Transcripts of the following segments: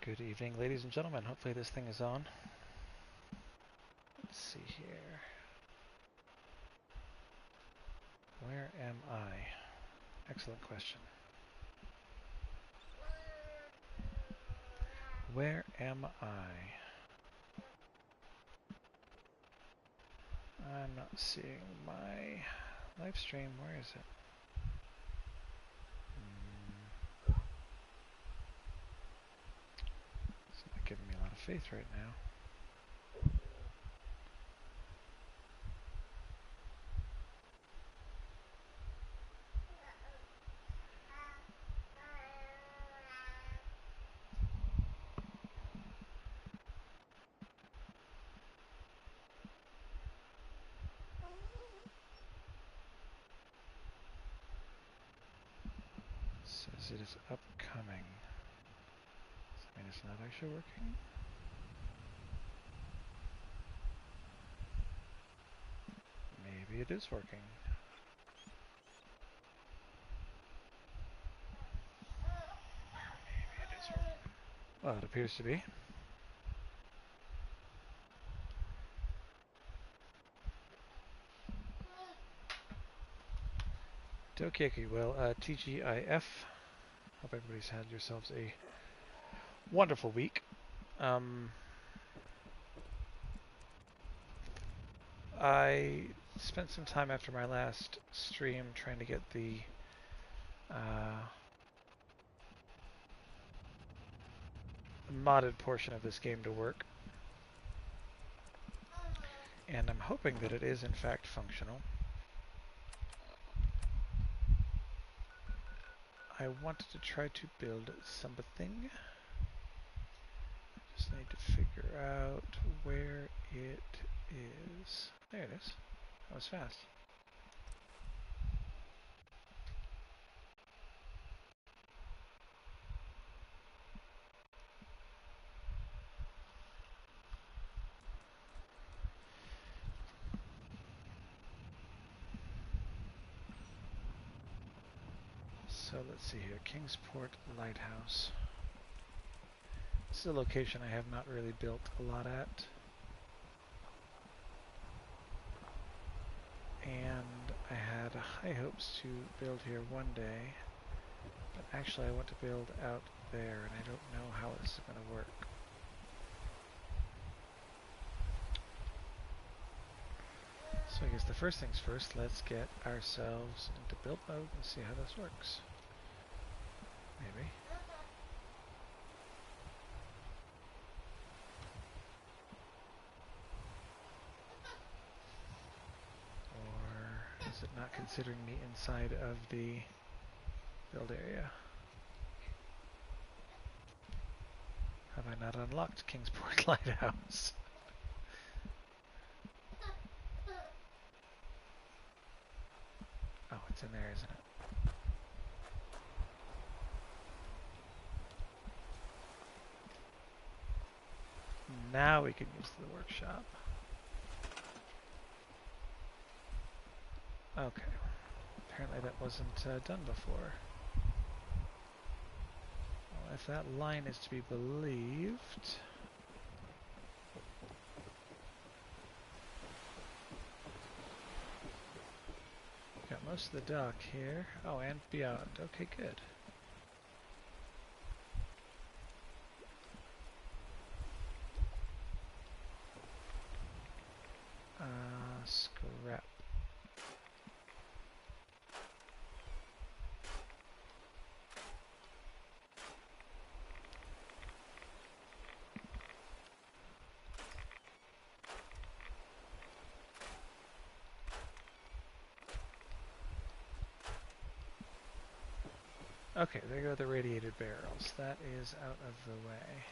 Good evening, ladies and gentlemen. Hopefully this thing is on. Let's see here. Where am I? Excellent question. Where am I? I'm not seeing my live stream. Where is it? It's not giving me a lot of faith right now. It says it is upcoming. Does that mean it's not actually working? Maybe it is working. Maybe it is working. Well, it appears to be. Okay, well, TGIF. Hope everybody's had yourselves a wonderful week. I spent some time after my last stream trying to get the modded portion of this game to work. And I'm hoping that it is in fact functional. I wanted to try to build something. Just need to figure out where it is. There it is. That was fast. So let's see here. Kingsport Lighthouse. This is a location I have not really built a lot at. And I had high hopes to build here one day, but actually I want to build out there, and I don't know how this is going to work. So I guess the first things first, let's get ourselves into build mode and see how this works. Maybe. Or is it not considering me inside of the build area? Have I not unlocked Kingsport Lighthouse? Oh, it's in there, isn't it? Now we can use the workshop. Okay. Apparently that wasn't done before. Well, if that line is to be believed... Got most of the dock here. Oh, and beyond. Okay, good. Scrap. Okay, there go the radiated barrels. That is out of the way.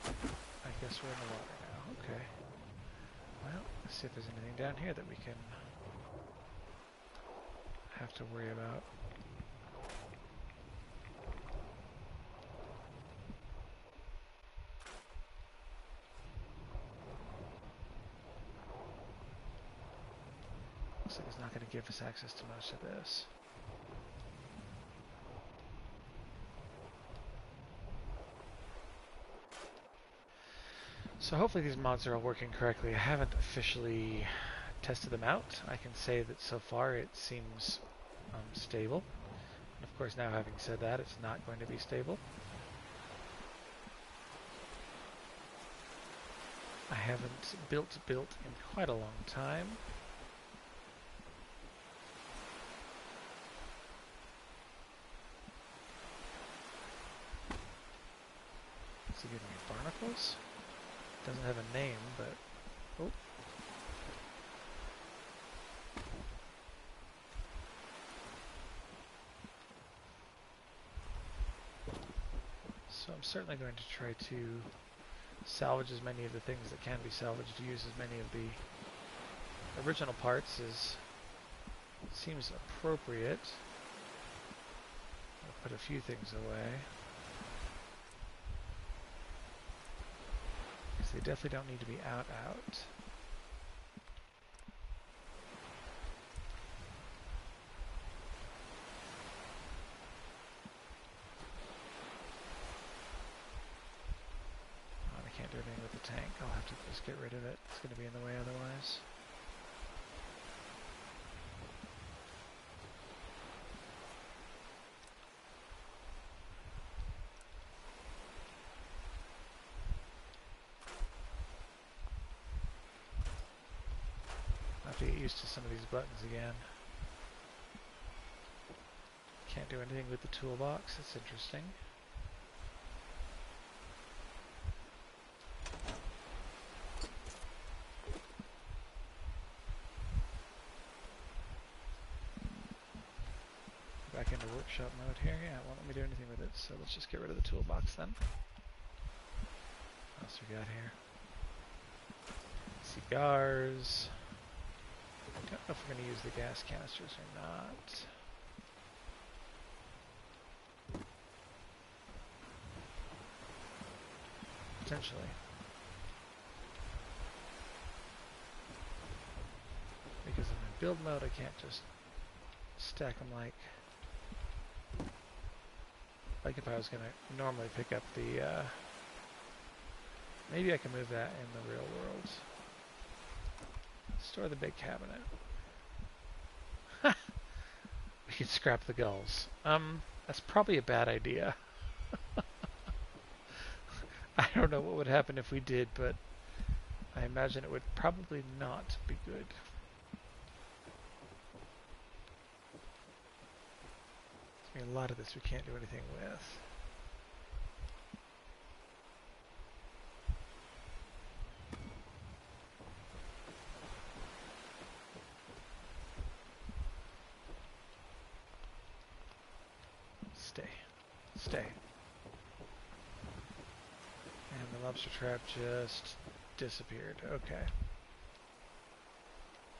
I guess we're in the water now. Okay. Well, let's see if there's anything down here that we can have to worry about. Looks like it's not going to give us access to most of this. So hopefully these mods are all working correctly. I haven't officially tested them out. I can say that so far it seems stable. And of course, now having said that, it's not going to be stable. I haven't built in quite a long time. Is it giving me barnacles? Doesn't have a name, but oh. So I'm certainly going to try to salvage as many of the things that can be salvaged, to use as many of the original parts as seems appropriate. I'll put a few things away, because they definitely don't need to be out. I can't do anything with the tank. I'll have to just get rid of it. It's going to be in the way otherwise. I'll have to get used to some of these buttons again. Can't do anything with the toolbox. That's interesting. Back into workshop mode here. Yeah, it won't let me do anything with it, so let's just get rid of the toolbox then. What else we got here? Cigars. I don't know if we're going to use the gas canisters or not. Potentially. Because I'm in build mode, I can't just stack them like if I was going to normally pick up the, maybe I can move that in the real world. Store the big cabinet. We can scrap the gulls. That's probably a bad idea. I don't know what would happen if we did, but I imagine it would probably not be good. A lot of this we can't do anything with. Stay. And the lobster trap just disappeared. Okay.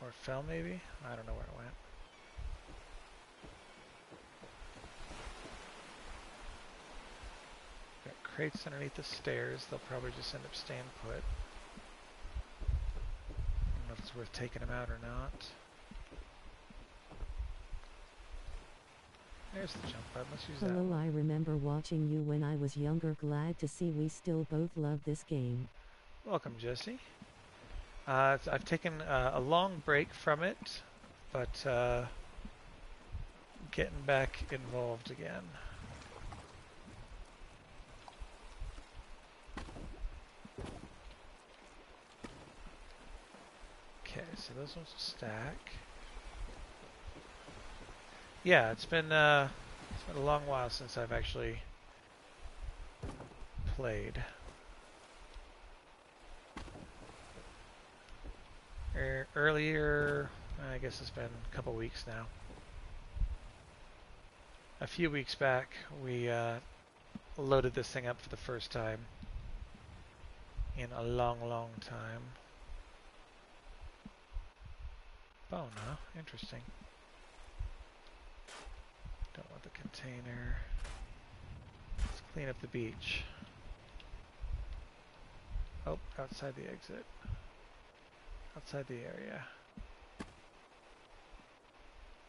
Or fell maybe? I don't know where it went. Crates underneath the stairs. They'll probably just end up staying put. I don't know if it's worth taking them out or not. There's the jump button. Let's use that. Hello, I remember watching you when I was younger. Glad to see we still both love this game. Welcome, Jesse. I've taken a long break from it, but getting back involved again. Okay, so those ones will stack. Yeah, it's been a long while since I've actually played. Earlier, I guess it's been a couple weeks now. A few weeks back, we loaded this thing up for the first time in a long, long time. Bone, huh? Interesting. Don't want the container. Let's clean up the beach. Oh, outside the exit. Outside the area.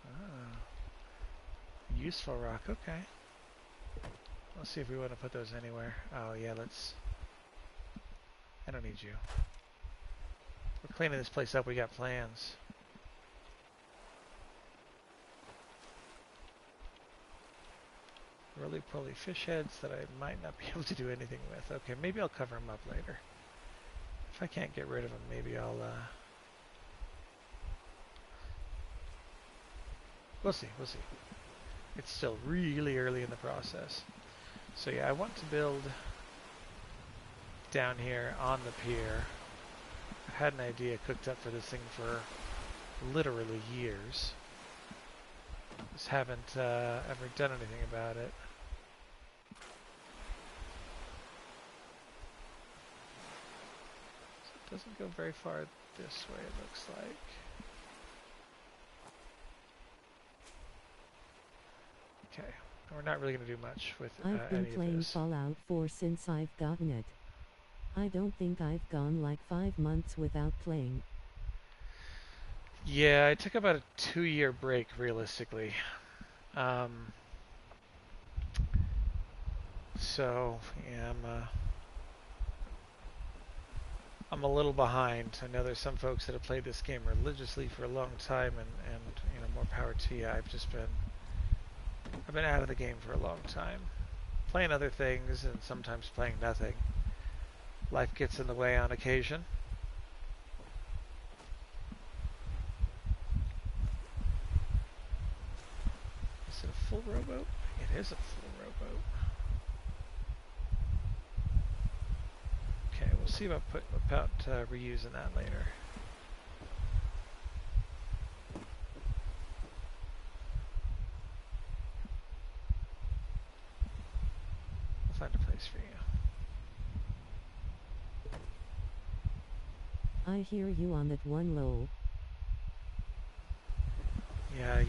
Ah. Useful rock, okay. Let's see if we want to put those anywhere. Oh yeah, let's I don't need you. We're cleaning this place up. We got plans. Roly-poly fish heads that I might not be able to do anything with. Okay, maybe I'll cover them up later. If I can't get rid of them, maybe I'll, we'll see, we'll see. It's still really early in the process. So yeah, I want to build down here on the pier. I've had an idea cooked up for this thing for literally years. Just haven't ever done anything about it. So it doesn't go very far this way, it looks like. Okay, we're not really going to do much with I've been any of playing this. Fallout 4 since I've gotten it. I don't think I've gone like 5 months without playing. Yeah, I took about a 2-year break, realistically. So, yeah, I'm a little behind. I know there's some folks that have played this game religiously for a long time, and you know, more power to you. I've been out of the game for a long time, playing other things and sometimes playing nothing. Life gets in the way on occasion. Is it a full rowboat? It is a full rowboat. Okay, we'll see about reusing that later. I'll find a place for you. I hear you on that one, lol. Yeah,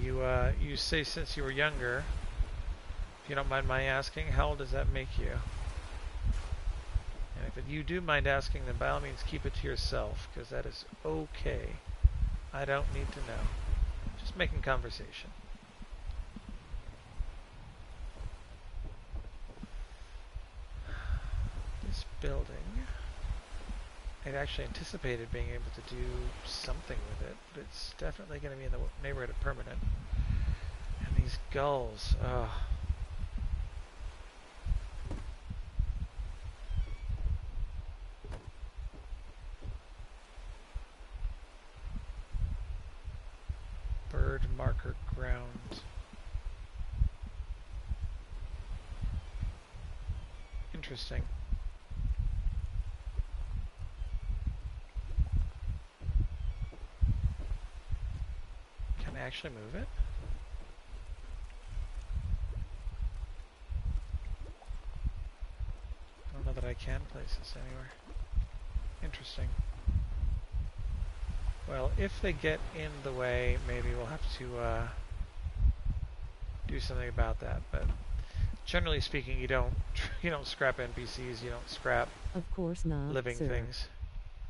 you say since you were younger. If you don't mind my asking, how old does that make you? And if you do mind asking, then by all means keep it to yourself, because that is okay. I don't need to know. Just making conversation. This building, I'd actually anticipated being able to do something with it, but it's definitely going to be in the neighborhood of permanent. And these gulls, ugh. Bird marker ground. Interesting. Can I actually move it? I don't know that I can place this anywhere. Interesting. Well, if they get in the way, maybe we'll have to do something about that. But generally speaking, you don't scrap NPCs. You don't scrap Of course not, living sir. things.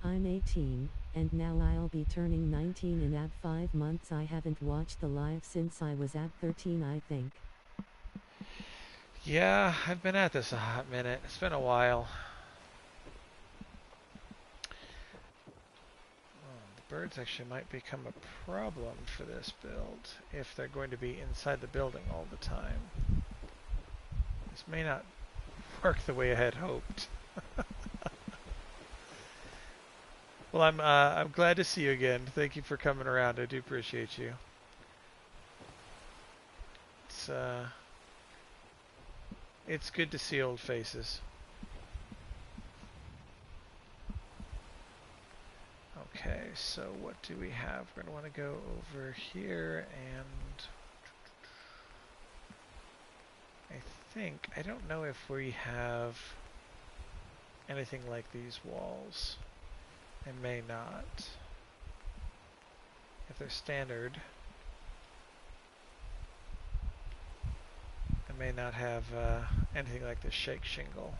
I'm 18, and now I'll be turning 19 in at 5 months. I haven't watched the live since I was at 13, I think. Yeah, I've been at this a hot minute. It's been a while. The birds actually might become a problem for this build if they're going to be inside the building all the time. This may not work the way I had hoped. Well, I'm glad to see you again. Thank you for coming around. I do appreciate you. It's good to see old faces. Okay, so what do we have? We're going to want to go over here, and I don't know if we have anything like these walls. I may not. If they're standard, I may not have anything like the shake shingle.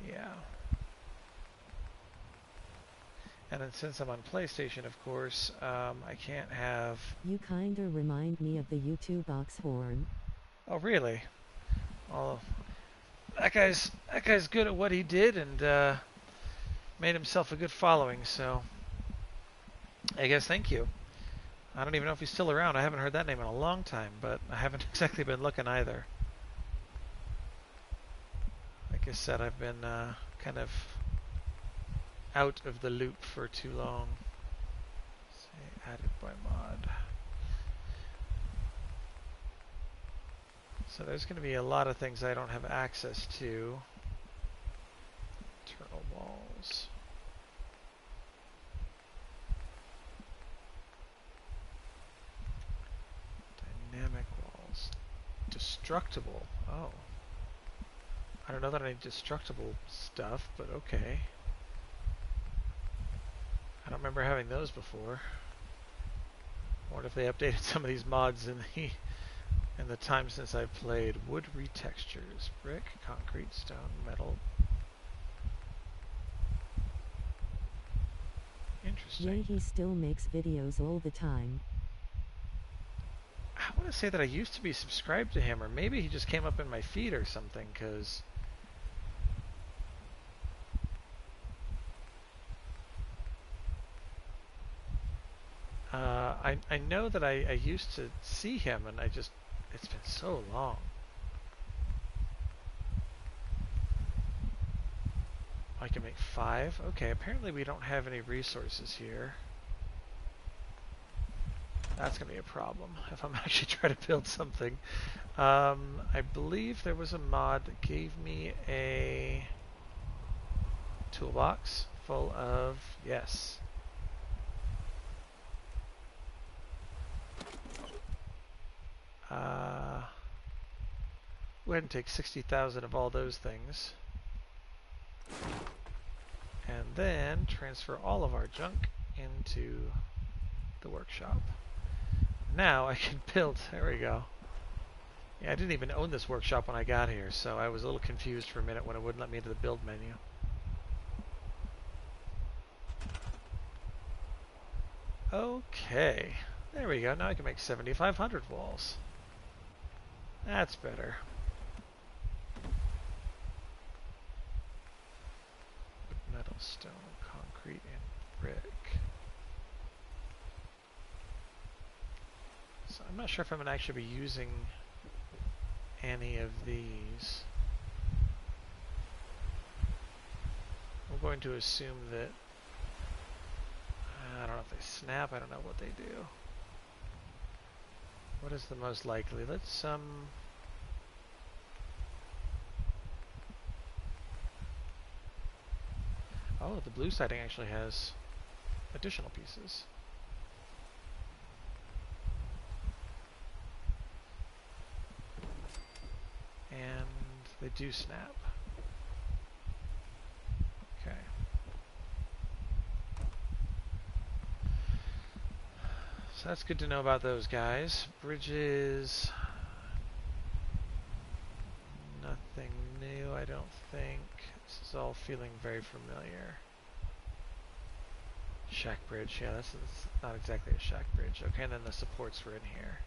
Yeah. And then since I'm on PlayStation, of course, I can't have... You kinda remind me of the YouTube Oxhorn. Oh, really? Well, that guy's good at what he did and made himself a good following. So I guess thank you. I don't even know if he's still around. I haven't heard that name in a long time, but I haven't exactly been looking either. Like I said, I've been kind of out of the loop for too long. Say added by mod. So there's going to be a lot of things I don't have access to. Internal walls. Dynamic walls. Destructible. Oh. I don't know that I need destructible stuff, but okay. I don't remember having those before. I wonder if they updated some of these mods in the time since I've played. Wood retextures. Brick, concrete, stone, metal. Interesting. Yeah, he still makes videos all the time. I want to say that I used to be subscribed to him, or maybe he just came up in my feed or something, because I know that I used to see him, and it's been so long. I can make 5? Okay, apparently we don't have any resources here. That's going to be a problem if I'm actually trying to build something. I believe there was a mod that gave me a toolbox full of, yes. Go ahead and take 60,000 of all those things. And then transfer all of our junk into the workshop. Now I can build, there we go. Yeah, I didn't even own this workshop when I got here, so I was a little confused for a minute when it wouldn't let me into the build menu. Okay, there we go. Now I can make 7,500 walls. That's better. Metal, stone, concrete, and brick. So I'm not sure if I'm going to actually be using any of these. I'm going to assume that, I don't know if they snap, I don't know what they do. What is the most likely? Let's, oh, the blue siding actually has additional pieces. And they do snap. Okay. So that's good to know about those guys. Bridges. Nothing new, I don't think. This is all feeling very familiar. Shack bridge, yeah, that's not exactly a shack bridge. Okay, and then the supports were in here.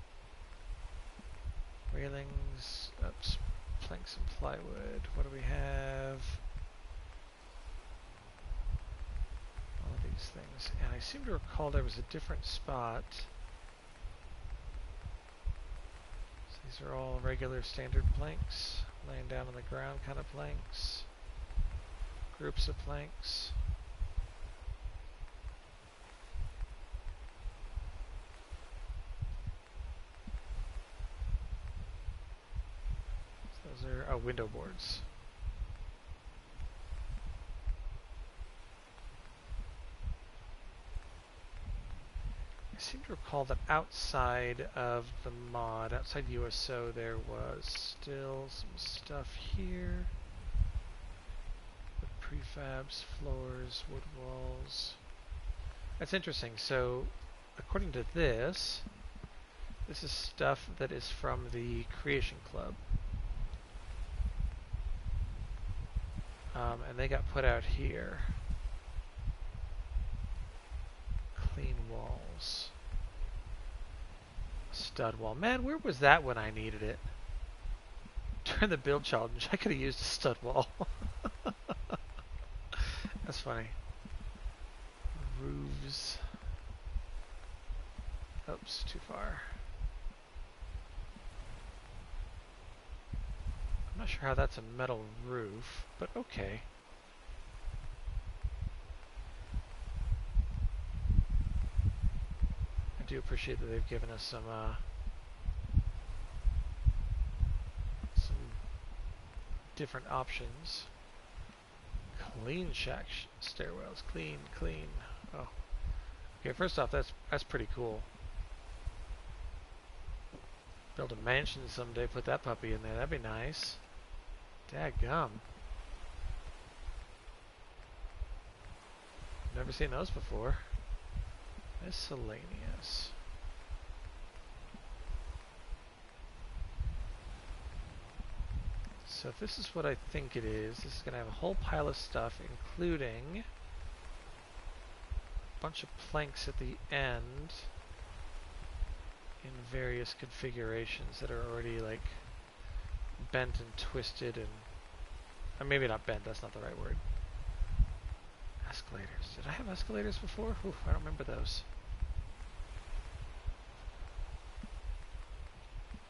Railings, oops, planks and plywood. What do we have? All of these things. And I seem to recall there was a different spot. So these are all regular standard planks, laying down on the ground kind of planks. Groups of planks. So those are window boards. I seem to recall that outside of the mod, outside USO, there was still some stuff here. Prefabs, floors, wood walls. That's interesting. So, according to this is stuff that is from the Creation Club. And they got put out here. Clean walls. Stud wall. Man, where was that when I needed it? During the build challenge, I could have used a stud wall. That's funny. Roofs. Oops, too far. I'm not sure how that's a metal roof, but okay. I do appreciate that they've given us some different options. Clean shack stairwells. Clean, clean. Oh. Okay, first off, that's pretty cool. Build a mansion someday, put that puppy in there. That'd be nice. Dadgum. Never seen those before. Miscellaneous. So if this is what I think it is, this is going to have a whole pile of stuff, including a bunch of planks at the end in various configurations that are already like bent and twisted and... or maybe not bent, that's not the right word. Escalators. Did I have escalators before? Oof, I don't remember those.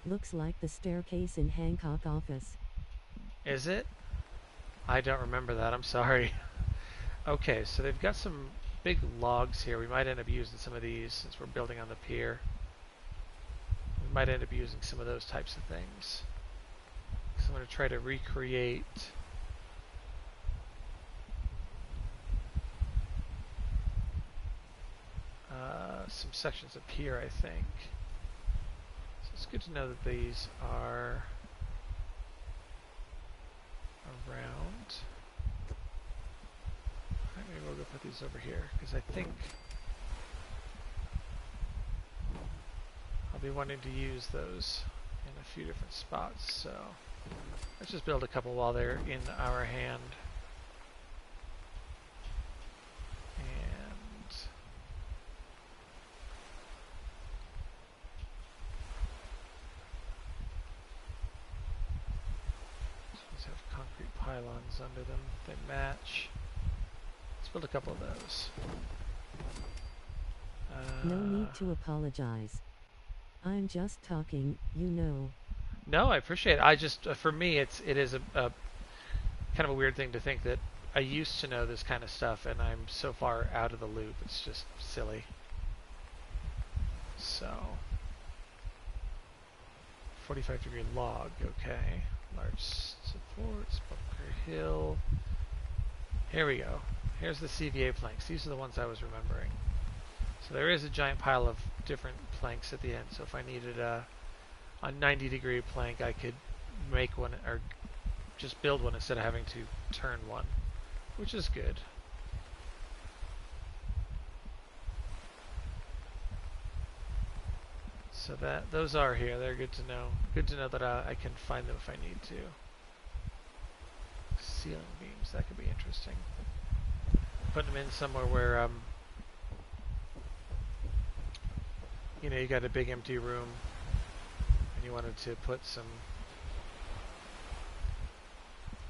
Looks like the staircase in Hancock office. Is it? I don't remember that, I'm sorry. Okay, so they've got some big logs here. We might end up using some of these since we're building on the pier. We might end up using some of those types of things. So I'm going to try to recreate some sections up here, I think. So it's good to know that these are around. Alright, maybe we'll go put these over here, because I think I'll be wanting to use those in a few different spots, so let's just build a couple while they're in our hand. And let's have concrete pylons under them. They match. Let's build a couple of those. No need to apologize. I'm just talking, you know. No, I appreciate it. I just, for me, it is a kind of a weird thing to think that I used to know this kind of stuff and I'm so far out of the loop. It's just silly. So, 45-degree log, okay. Large supports, Bunker Hill. Here we go. Here's the CVA planks. These are the ones I was remembering. So there is a giant pile of different planks at the end. So if I needed a 90-degree plank, I could make one or just build one instead of having to turn one, which is good. So those are here. They're good to know. Good to know that I can find them if I need to. Ceiling beams. That could be interesting. Putting them in somewhere where you know, you got a big empty room and you wanted to put some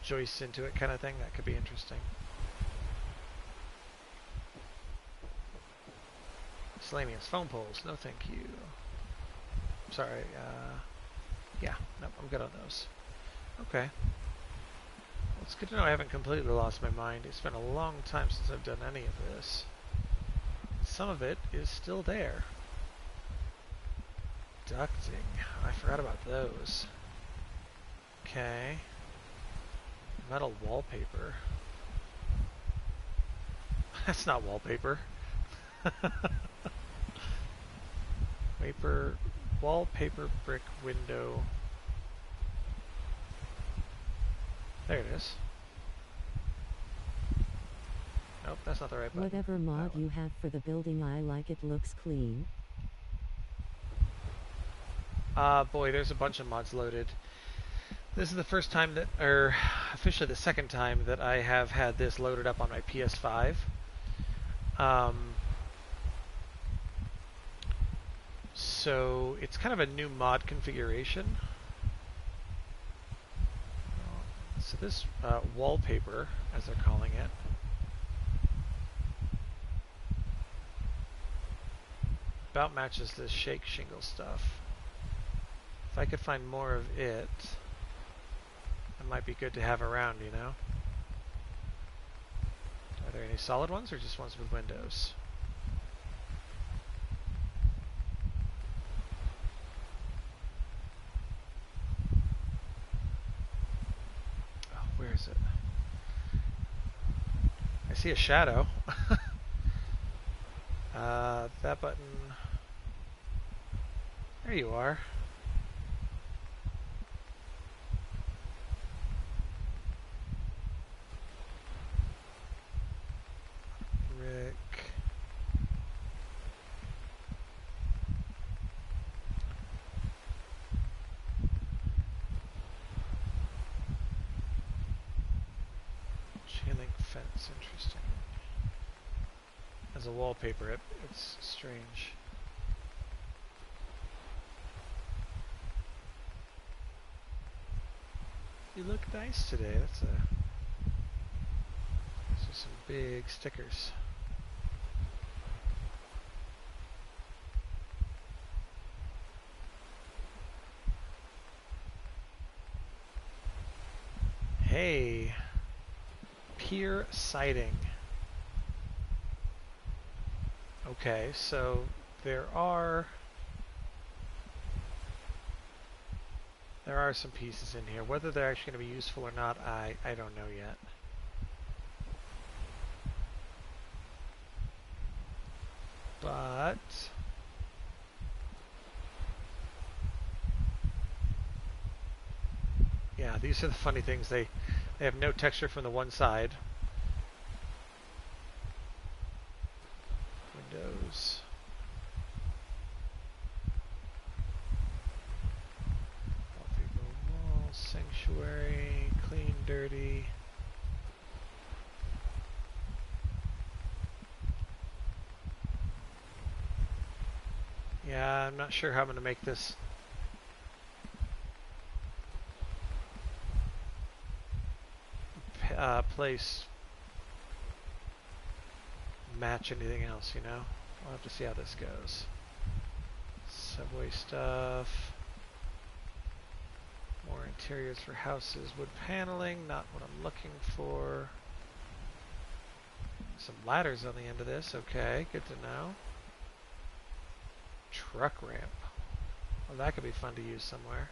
joists into it, kind of thing. That could be interesting. Miscellaneous phone poles. No, thank you. Sorry. Yeah. Nope. I'm good on those. Okay. Well, it's good to know I haven't completely lost my mind. It's been a long time since I've done any of this. Some of it is still there. Ducting. I forgot about those. Okay. Metal wallpaper. That's not wallpaper. Wallpaper brick window. There it is. Nope, that's not the right button. Whatever mod you have for the building, I like it. Looks clean. Boy, there's a bunch of mods loaded. This is the first time that, or officially the second time that I have had this loaded up on my PS5. So it's kind of a new mod configuration. this wallpaper, as they're calling it, about matches this shake shingle stuff. If I could find more of it, it might be good to have around, you know? Are there any solid ones or just ones with windows? Oh, where is it? I see a shadow. That button. There you are. Rick. Chain link fence, interesting. As a wallpaper, it's strange. You look nice today. Those are some big stickers. Hey, pier siding. Okay, so there are some pieces in here. Whether they're actually going to be useful or not, I don't know yet. But yeah, these are the funny things. They have no texture from the one side. Windows. Wall, sanctuary, clean, dirty. Yeah, I'm not sure how I'm going to make this place match anything else, you know? We'll have to see how this goes. Subway stuff. More interiors for houses. Wood paneling, not what I'm looking for. Some ladders on the end of this. Okay, good to know. Truck ramp. Well, that could be fun to use somewhere.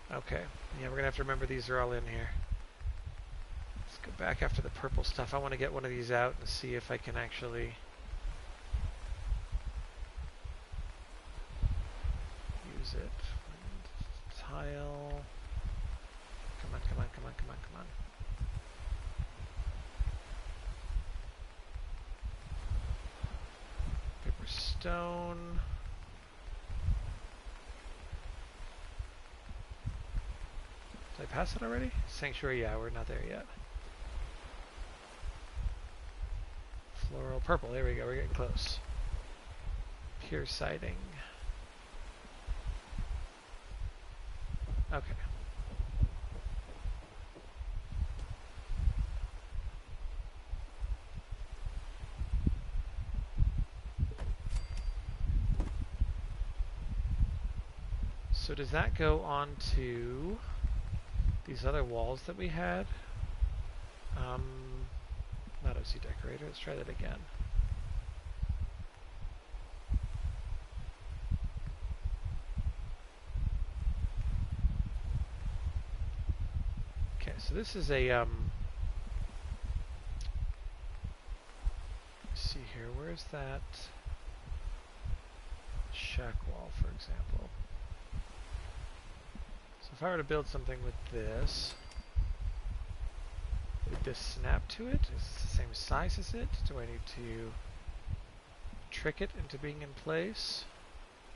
Okay, yeah, we're gonna have to remember these are all in here. Let's go back after the purple stuff. I want to get one of these out and see if I can actually use it. Tile. Come on, come on, come on, come on, come on. Paper stone. Did I pass it already? Sanctuary, yeah, we're not there yet. Floral purple, there we go, we're getting close. Pier siding. Okay. So does that go on to these other walls that we had? Not OC decorator, let's try that again. Okay, so this is a, let's see here, where's that shack wall, for example? So if I were to build something with this, would this snap to it? Is it the same size as it? Do I need to trick it into being in place?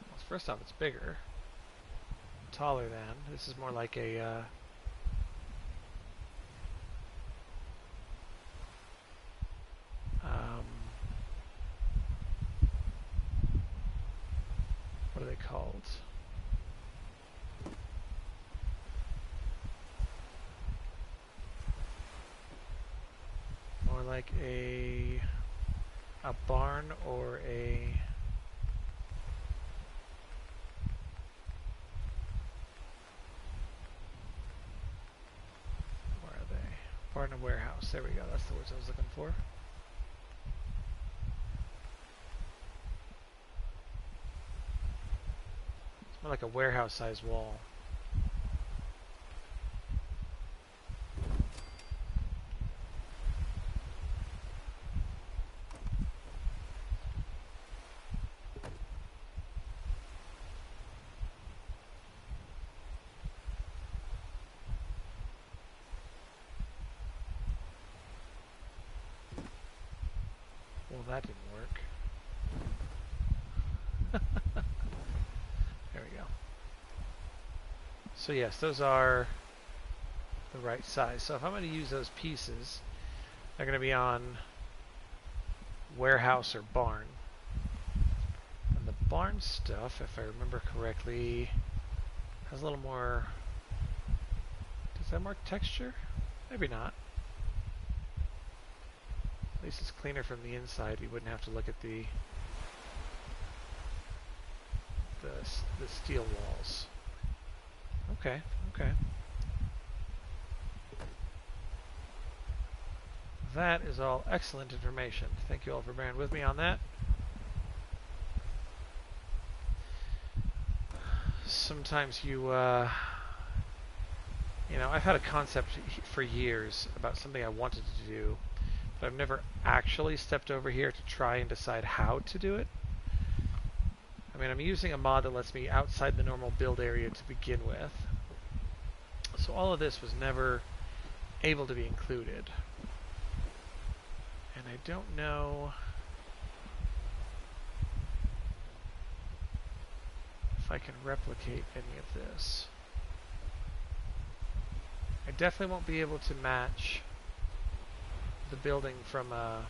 Well, first off, it's bigger. Taller than. This is more like a, what are they called? like a barn or a... Where are they? Barn and warehouse. There we go. That's the words I was looking for. It's more like a warehouse-sized wall. Well, that didn't work. There we go. So yes, those are the right size. So if I'm going to use those pieces, they're going to be on warehouse or barn. And the barn stuff, if I remember correctly, has a little more... Does that have more texture? Maybe not. At least it's cleaner from the inside. You wouldn't have to look at the steel walls. Okay, okay. That is all excellent information. Thank you all for bearing with me on that. Sometimes you know, I've had a concept for years about something I wanted to do, but I've never actually stepped over here to try and decide how to do it. I mean, I'm using a mod that lets me outside the normal build area to begin with. So all of this was never able to be included. And I don't know if I can replicate any of this. I definitely won't be able to match the building from the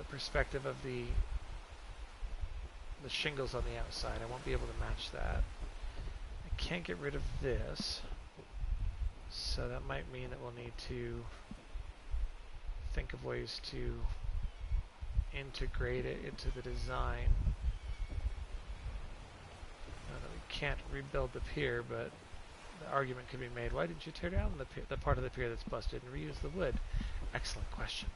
perspective of the shingles on the outside. I won't be able to match that. I can't get rid of this, so that might mean that we'll need to think of ways to integrate it into the design. Now that we can't rebuild the pier, but the argument could be made, why didn't you tear down the part of the pier that's busted and reuse the wood? Excellent question.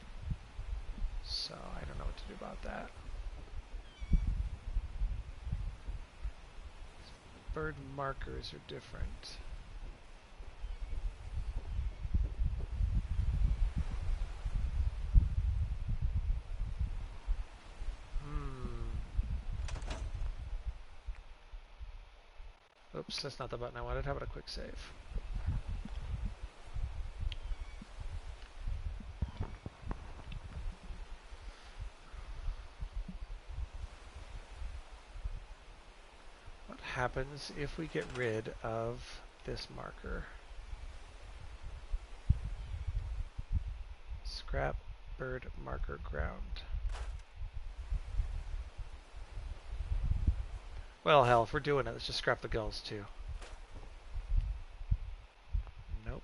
So I don't know what to do about that. Bird markers are different. Oops, that's not the button I wanted. How about a quick save? What happens if we get rid of this marker? Scrap bird marker ground. Well, hell, if we're doing it, let's just scrap the gulls too. Nope.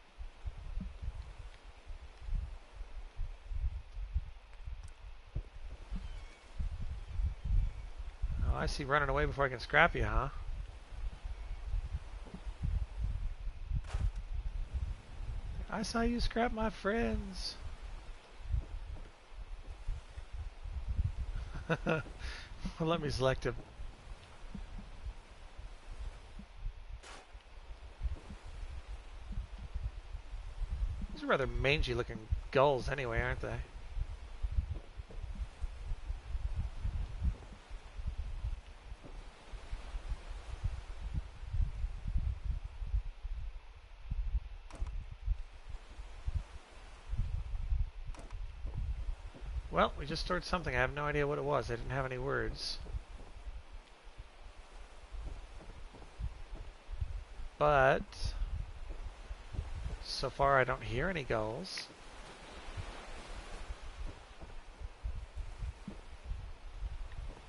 Oh, I see, running away before I can scrap you, huh? I saw you scrap my friends. Well, let me select him. These are rather mangy looking gulls anyway, aren't they? Well, we just stored something. I have no idea what it was. I didn't have any words. But so far I don't hear any gulls.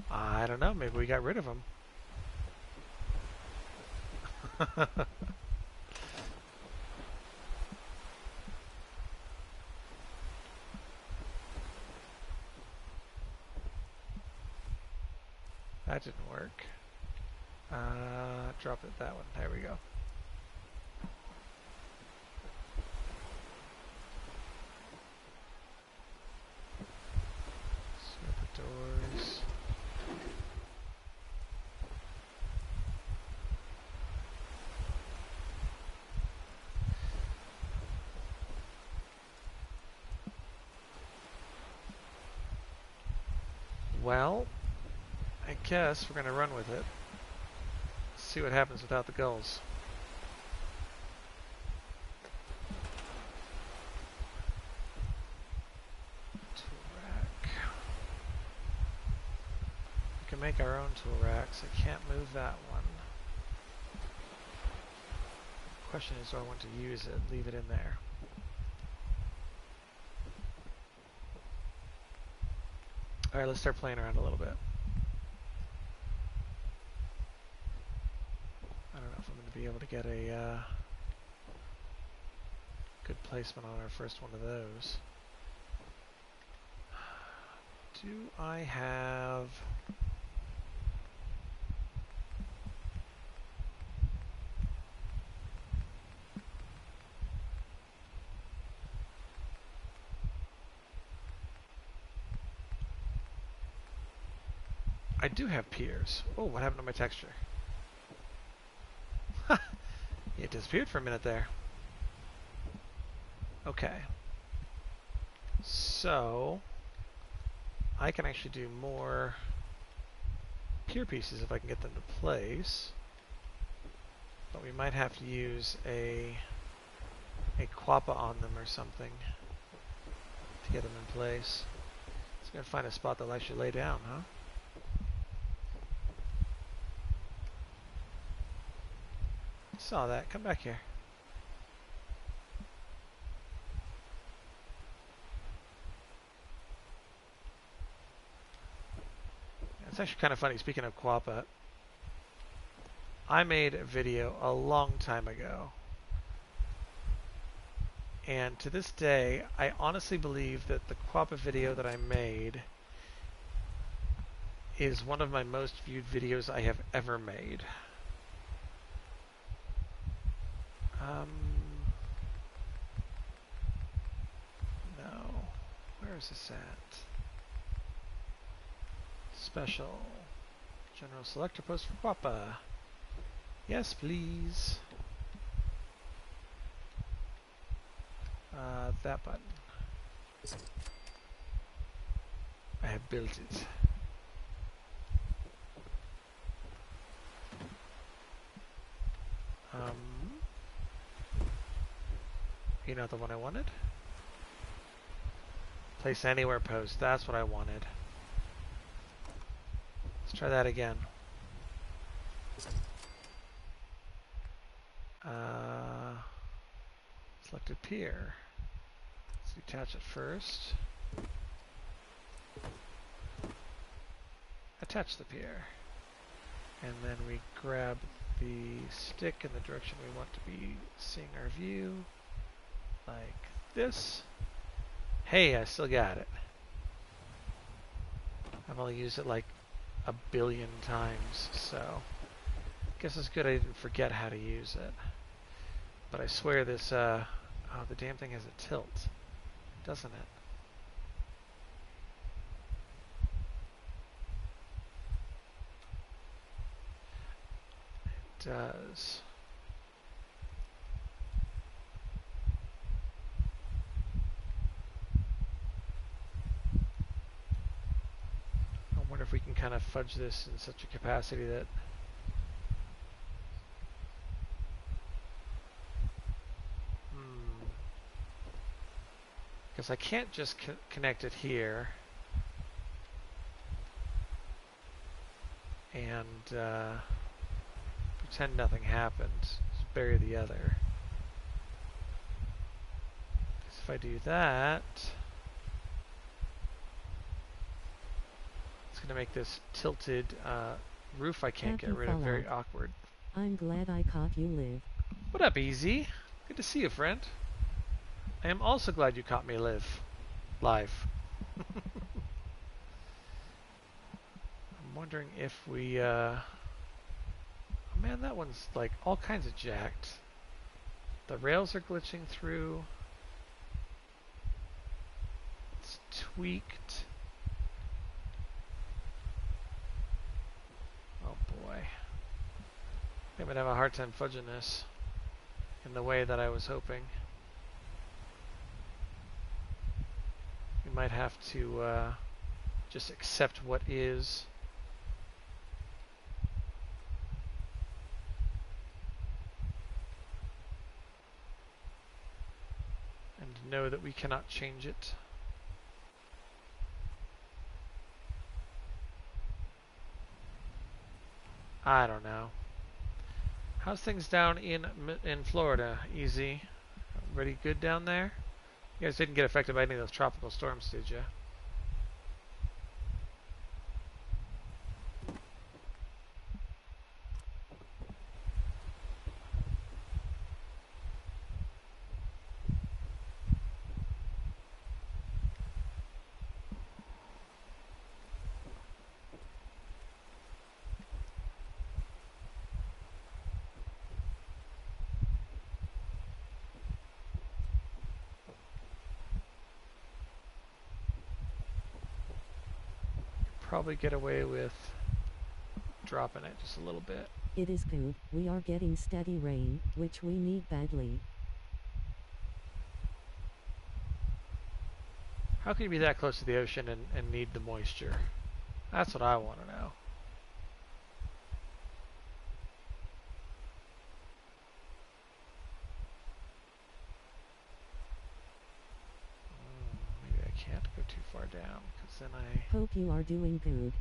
I don't know. Maybe we got rid of them. That didn't work. Drop it that one. There we go. So the doors. Well, I guess we're gonna run with it. See what happens without the gulls. Tool rack. We can make our own tool racks. I can't move that one. Question is, do I want to use it? Leave it in there. Alright, let's start playing around a little bit. I don't know if I'm going to be able to get a good placement on our first one of those. Do I have... I do have piers. Oh, what happened to my texture? It disappeared for a minute there. Okay. So, I can actually do more pier pieces if I can get them to place. But we might have to use a quappa on them or something to get them in place. So I'm going to find a spot that'll actually lay down, huh? Saw that. Come back here. It's actually kind of funny. Speaking of quappa, I made a video a long time ago. And to this day, I honestly believe that the quappa video that I made is one of my most viewed videos I have ever made. No. Where is this at? Special. General selector post for quappa. Yes, please. That button. I have built it. You know the one I wanted? Place anywhere post. That's what I wanted. Let's try that again. Selected pier. Let's detach it first. Attach the pier. And then we grab the stick in the direction we want to be seeing our view. Like this. Hey, I still got it. I've only used it like a billion times, so I guess it's good I didn't forget how to use it. But I swear this, oh, the damn thing has a tilt, doesn't it? It does. I wonder if we can kind of fudge this in such a capacity that because I can't just connect it here and pretend nothing happened. Just bury the other. Because if I do that, it's going to make this tilted roof I can't get rid of very awkward. I'm glad I caught you live. What up, Easy? Good to see you, friend. I am also glad you caught me live. I'm wondering if we, oh man, that one's like all kinds of jacked. The rails are glitching through. It's tweaked. Oh boy. I'm gonna have a hard time fudging this in the way that I was hoping. We might have to just accept what is. And know that we cannot change it. I don't know. How's things down in Florida? Easy. Everybody good down there? You guys didn't get affected by any of those tropical storms, did you? Probably get away with dropping it just a little bit. It is good. We are getting steady rain, which we need badly. How can you be that close to the ocean and need the moisture? That's what I want to know. Maybe I can't go too far down, because then I... Hope you are doing good.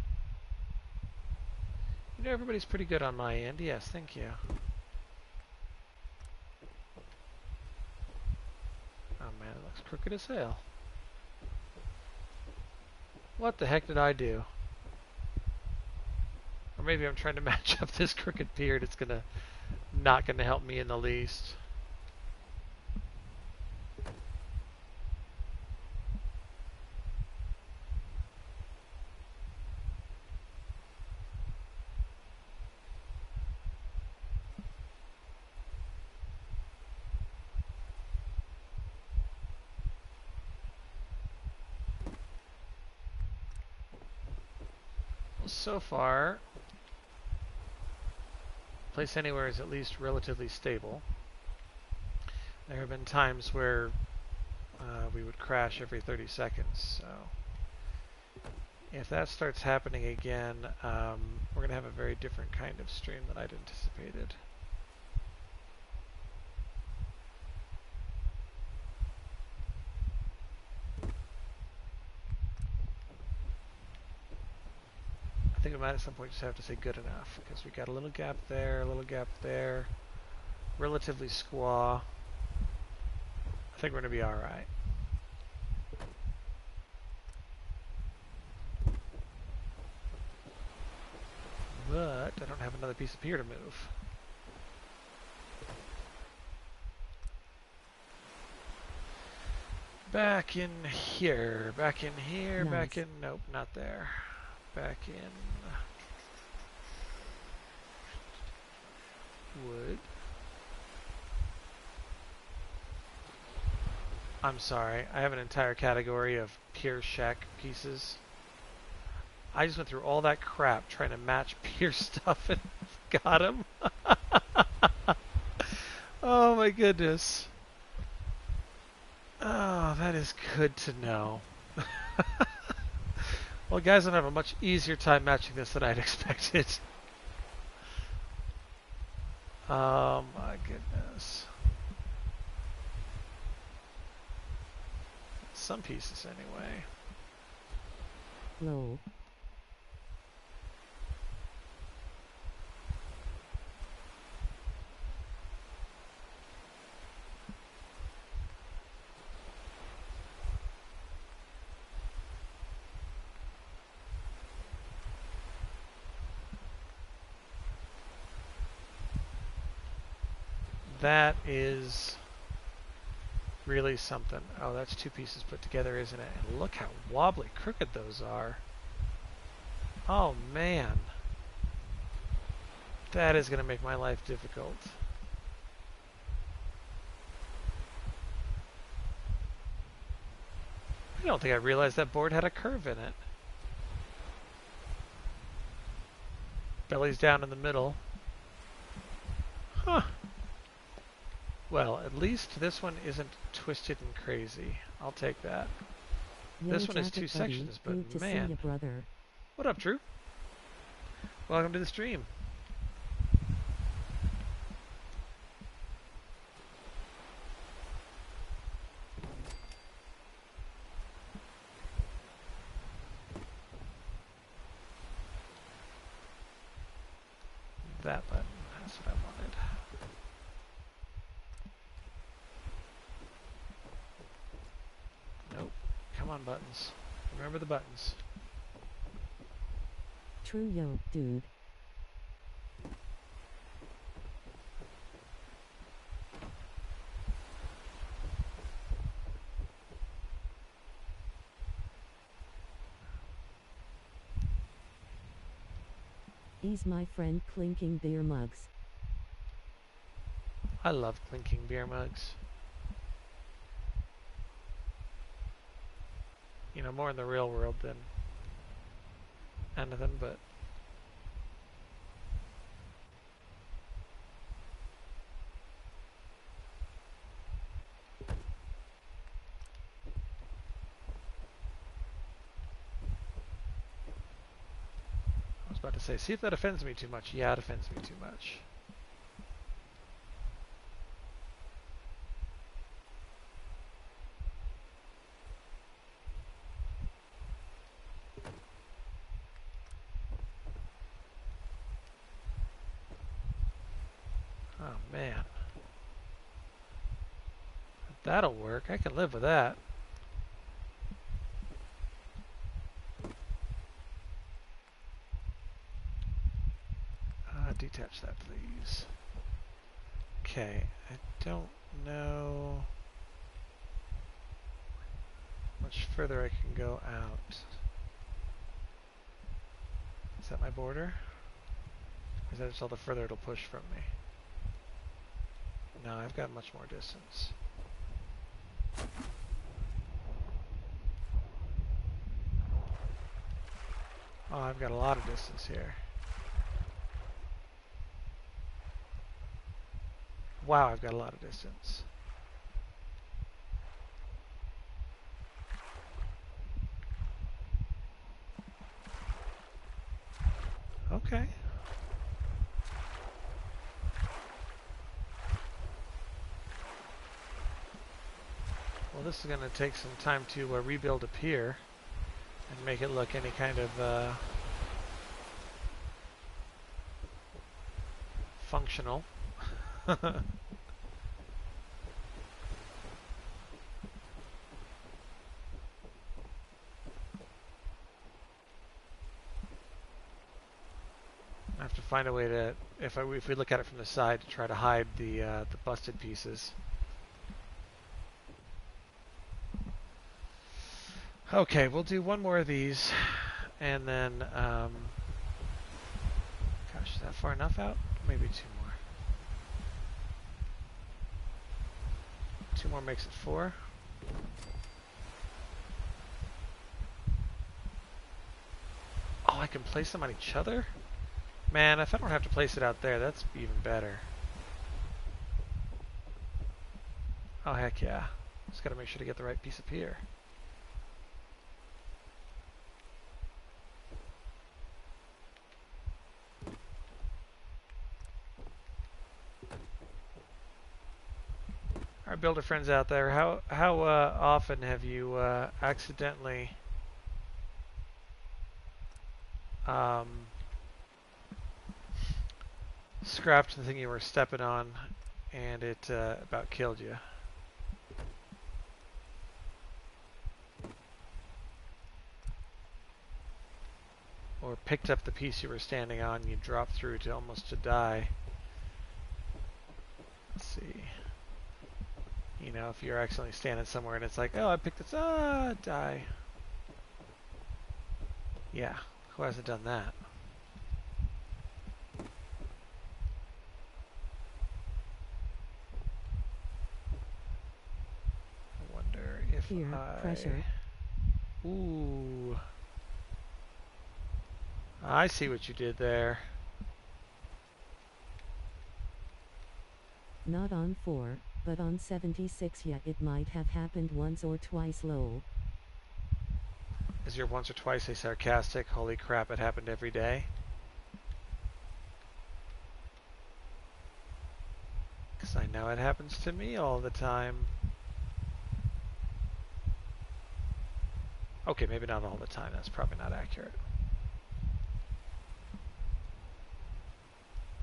You know, everybody's pretty good on my end. Yes, thank you. Oh man, it looks crooked as hell. What the heck did I do? Or maybe I'm trying to match up this crooked pier and it's not gonna help me in the least. So far, Place Anywhere is at least relatively stable. There have been times where we would crash every 30 seconds, so if that starts happening again, we're going to have a very different kind of stream than I'd anticipated. I think we might at some point just have to say good enough, because we got a little gap there, a little gap there, relatively squaw. I think we're going to be alright. But I don't have another piece of pier to move. Back in here, back in here, Nice. back in, nope, not there. Back in wood. I'm sorry, I have an entire category of pier shack pieces. I just went through all that crap trying to match pier stuff and got them. Oh my goodness. Oh, that is good to know. Well, guys, I'm having a much easier time matching this than I'd expected. Oh my goodness. Some pieces anyway. Lol. That is really something. Oh, that's two pieces put together, isn't it? And look how wobbly crooked those are. Oh man. That is going to make my life difficult. I don't think I realized that board had a curve in it. Belly's down in the middle. Huh. Well, at least this one isn't twisted and crazy. I'll take that. Yo, This one is Jacket 2 buddy, sections, but good to see man. ya, brother. What up, Drew? Welcome to the stream. That button. That's what I wanted. Nope. Come on, buttons. Remember the buttons. True yo, dude. He's my friend clinking beer mugs. I love clinking beer mugs. You know, more in the real world than anything, but I was about to say, see if that offends me too much. Yeah, it offends me too much. Oh man. That'll work. I can live with that. Detach that, please. Okay, I don't know how much further I can go out. Is that my border? Or is that just all the further it'll push from me? No, I've got much more distance. Oh, I've got a lot of distance here. Wow, I've got a lot of distance. Okay. Well, this is going to take some time to rebuild a pier and make it look any kind of functional. I have to find a way to, if we look at it from the side, to try to hide the busted pieces. Okay, we'll do one more of these, and then, gosh, is that far enough out? Maybe two more. Two more makes it 4. Oh, I can place them on each other? Man, if I don't have to place it out there, that's even better. Oh, heck yeah. Just gotta make sure to get the right piece of pier. Our builder friends out there, how often have you accidentally scrapped the thing you were stepping on and it about killed you? Or picked up the piece you were standing on and you dropped through to almost to die? Let's see. You know, if you're accidentally standing somewhere and it's like, oh, I picked this, die. Yeah, Who hasn't done that? I wonder if Here, pressure. Ooh. I see what you did there. Not on 4, but on 76. Yeah, it might have happened once or twice, lol. Is your once or twice a sarcastic, holy crap, it happened every day? Because I know it happens to me all the time. Okay, maybe not all the time. That's probably not accurate.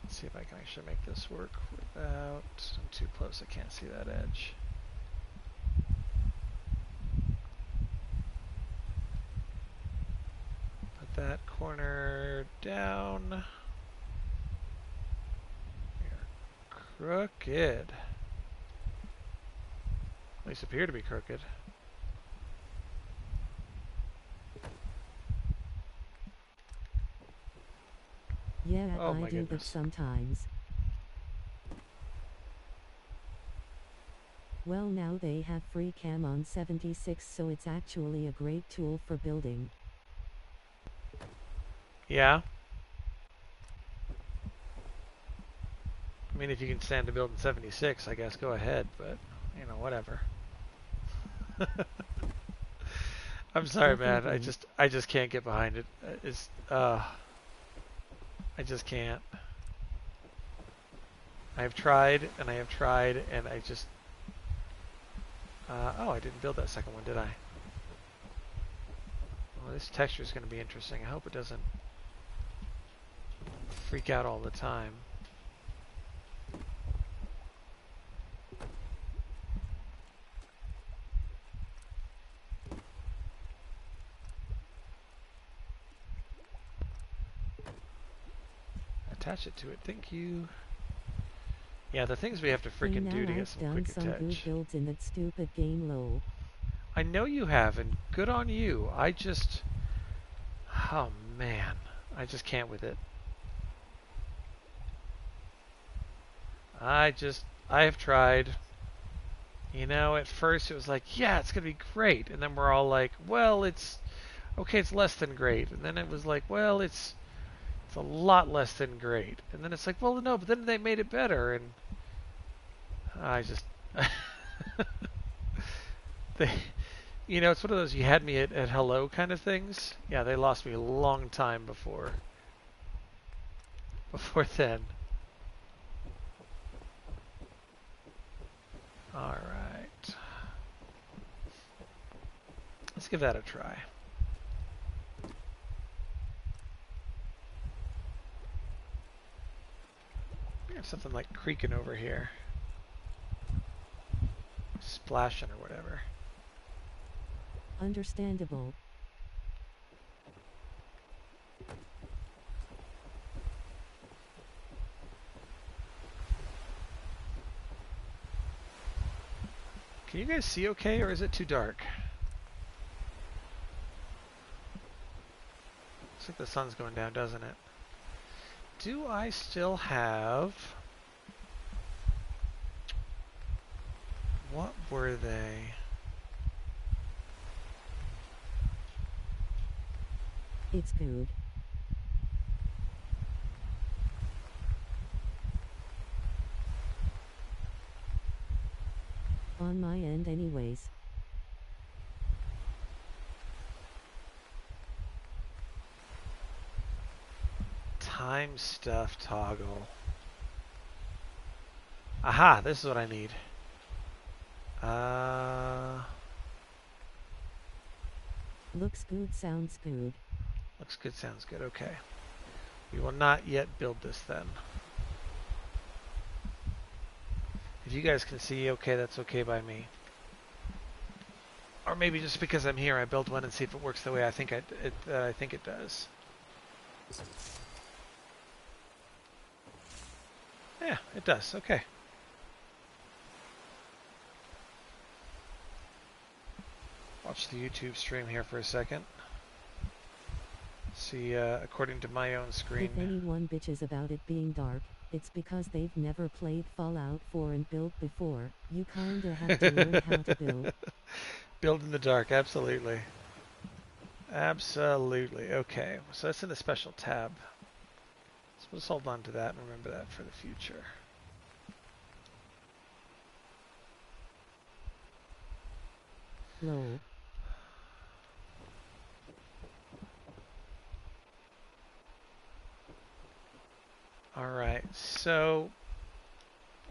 Let's see if I can actually make this work without... I'm too close, I can't see that edge. Put that corner down. We are crooked. At least appear to be crooked. Yeah, Oh I my do that goodness. sometimes. Well, now they have FreeCam on 76, so it's actually a great tool for building. Yeah. I mean, if you can stand to build in 76, I guess go ahead, but, you know, whatever. I'm sorry, man. I just can't get behind it. I just can't. I have tried, and I have tried, and I just... oh, I didn't build that second one, did I? Well, this texture is going to be interesting. I hope it doesn't freak out all the time. Attach it to it. Thank you. Yeah, the things we have to freaking do to get some quick attach. I've done some good builds in that stupid game, lol. I know you have, and good on you. I just... Oh, man. I just can't with it. I have tried. You know, at first it was like, yeah, it's going to be great. And then we're all like, well, it's... Okay, it's less than great. And then it was like, well, it's a lot less than great. And then it's like, well, no, but then they made it better. And I just... You know, it's one of those you had me at hello kind of things. Yeah, they lost me a long time before then. Alright. Let's give that a try. We have something like creaking over here. Splashing or whatever. Understandable. Can you guys see okay, or is it too dark? Looks like the sun's going down, doesn't it? Do I still have... What were they? It's good. On my end anyways. Time stuff toggle. Aha, this is what I need. Looks good, sounds good. Looks good, sounds good. Okay. We will not yet build this then. If you guys can see okay, that's okay by me. Or maybe just because I'm here, I build one and see if it works the way I think it does. Yeah, it does. Okay. Watch the YouTube stream here for a second. See, according to my own screen. If anyone bitches about it being dark, it's because they've never played Fallout 4 and built before. You kinda have to learn how to build. Build in the dark, absolutely. Absolutely. Okay, so that's in the special tab. So let's hold on to that and remember that for the future. Lol. Alright, so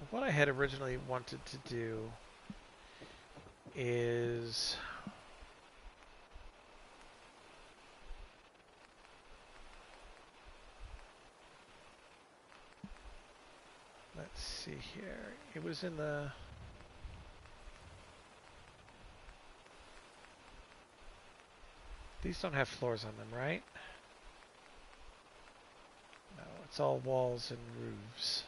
what I had originally wanted to do is let's see here. It was in the these don't have floors on them, right? No, it's all walls and roofs.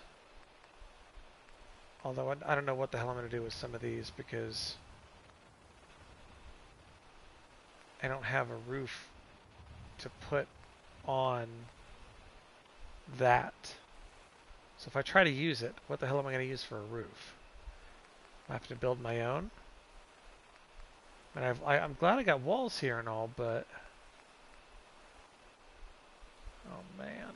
Although I don't know what the hell I'm going to do with some of these because I don't have a roof to put on that. So if I try to use it, what the hell am I going to use for a roof? I have to build my own. And I'm glad I got walls here and all, but oh man.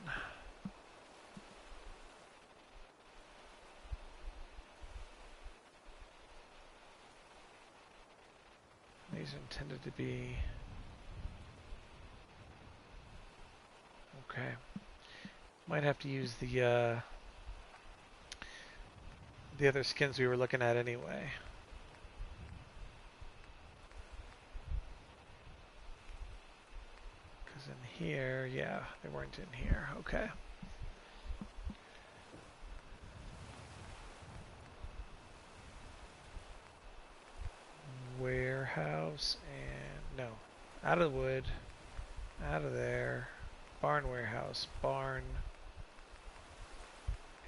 These are intended to be okay. Might have to use the other skins we were looking at anyway. Because in here, yeah, they weren't in here. Okay. Warehouse and no, out of the wood, out of there. Barn warehouse, barn.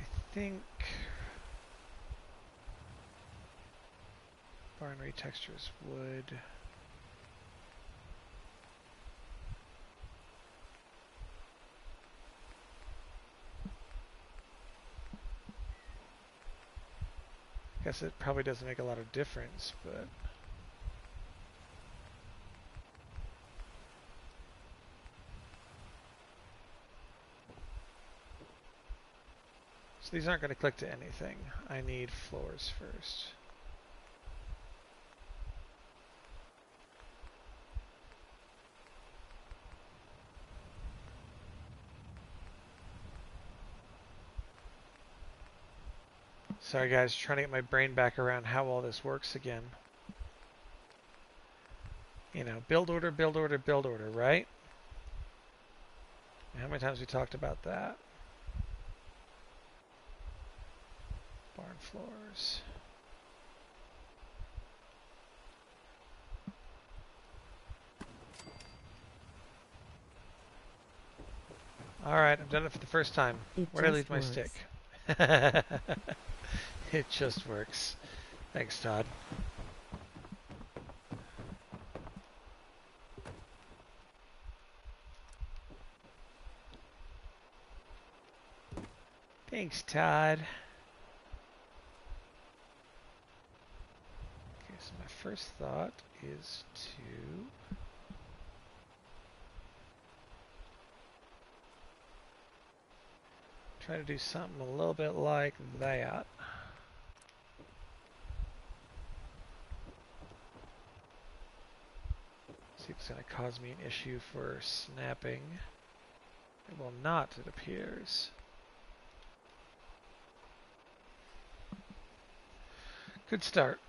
I think barn retextures wood. Guess it probably doesn't make a lot of difference, but so these aren't going to click to anything. I need floors first. Sorry guys, trying to get my brain back around how all this works again. You know, build order, build order, build order, right? How many times we talked about that? Barn floors. Alright, I've done it for the first time. Where'd I leave my stick? It just works. Thanks, Todd. Thanks, Todd. Okay, so my first thought is to try to do something a little bit like that. See if it's going to cause me an issue for snapping. It will not, it appears. Good start.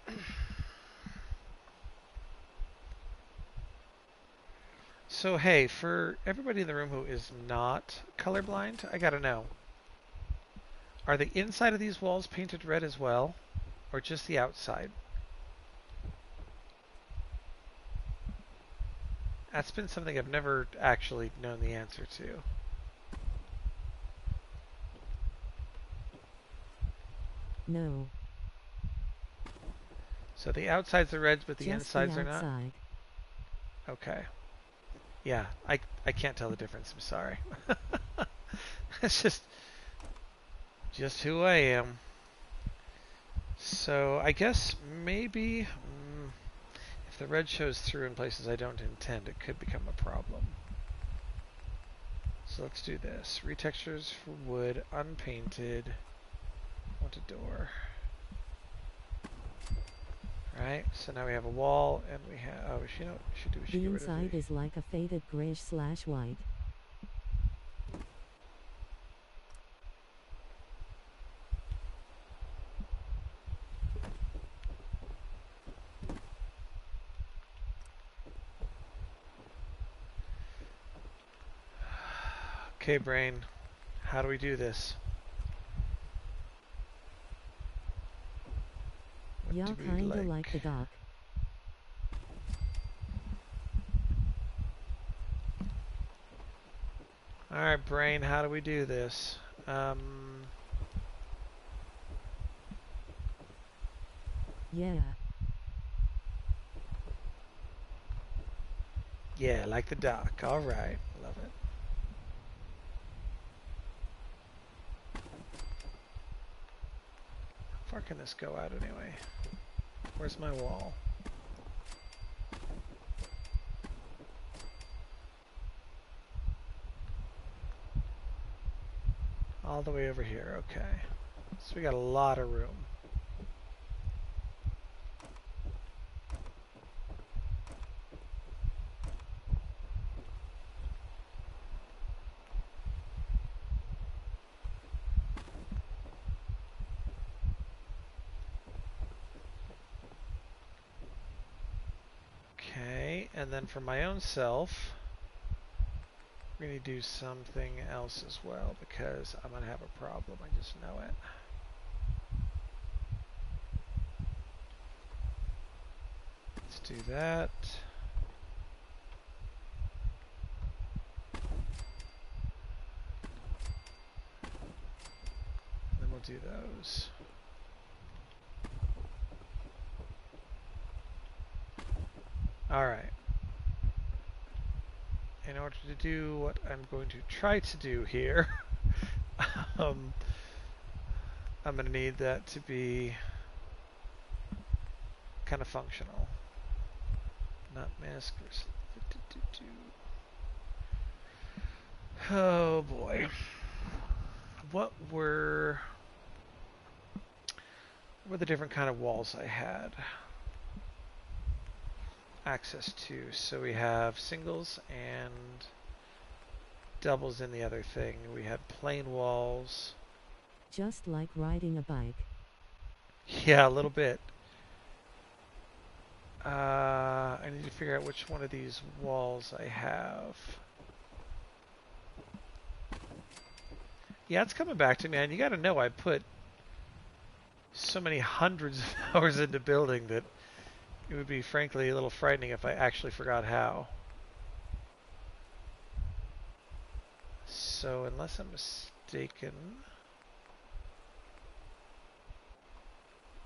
So hey, for everybody in the room who is not colorblind, I gotta know. Are the inside of these walls painted red as well? Or just the outside? That's been something I've never actually known the answer to. No. So the outsides are reds, but the Just insides the are not? outside. Okay. Yeah, I can't tell the difference. I'm sorry. It's just who I am. So I guess maybe if the red shows through in places I don't intend, it could become a problem. So let's do this. Retextures for wood, unpainted. Want a door. Right, so now we have a wall, and we have, oh, you know what we should do? We should The get rid of inside the... is like a faded grayish/white. Okay, brain, how do we do this? What Yeah, do we kinda like the dock. Alright, brain, how do we do this? Yeah. Yeah, like the dock. Alright, love it. How far can this go out anyway? Where's my wall? All the way over here, okay. So we got a lot of room. Okay, and then for my own self, we're going to do something else as well because I'm going to have a problem. I just know it. Let's do that. Then we'll do those. Alright. In order to do what I'm going to try to do here, I'm going to need that to be kind of functional. Not maskers. Oh boy. What were the different kind of walls I had access to? So we have singles and doubles in the other thing. We had plain walls. Just like riding a bike. Yeah, a little bit. I need to figure out which one of these walls I have. Yeah, it's coming back to me, and you gotta know I put so many hundreds of hours into building that it would be frankly a little frightening if I actually forgot how. So unless I'm mistaken...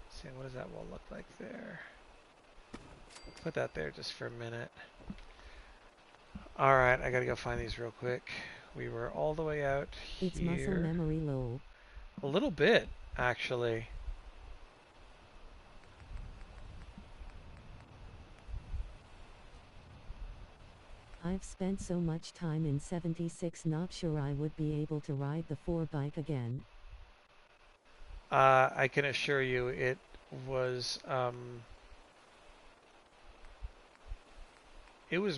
Let's see, what does that wall look like there? Put that there just for a minute. Alright, I gotta go find these real quick. We were all the way out It's here. muscle memory low. A little bit, actually. I've spent so much time in 76, not sure I would be able to ride the 4 bike again. I can assure you it was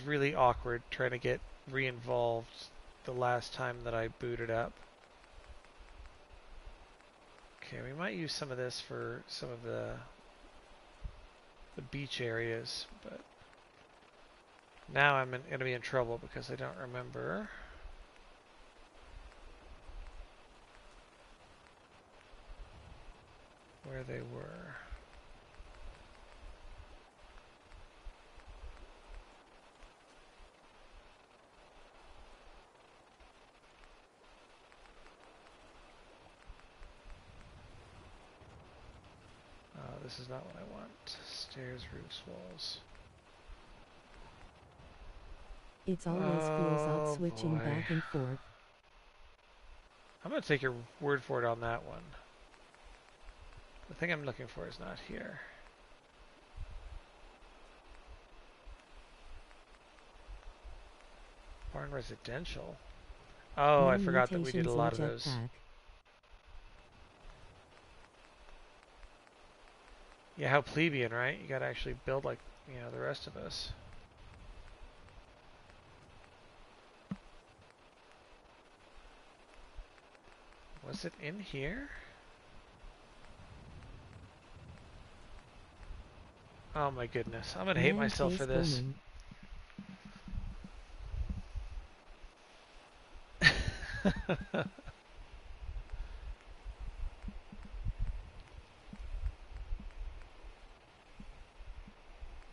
really awkward trying to get re-involved the last time that I booted up. Okay, we might use some of this for some of the beach areas, but now I'm going to be in trouble because I don't remember where they were. This is not what I want. Stairs, roofs, walls. It's always feels odd Oh switching boy. back and forth. I'm going to take your word for it on that one. The thing I'm looking for is not here. Barn residential. Oh, No I forgot that we did a mutations lot or of those. jetpack. Yeah, how plebeian, right? You gotta actually build like, the rest of us. Was it in here? Oh my goodness. I'm gonna hate Man myself for face this. booming.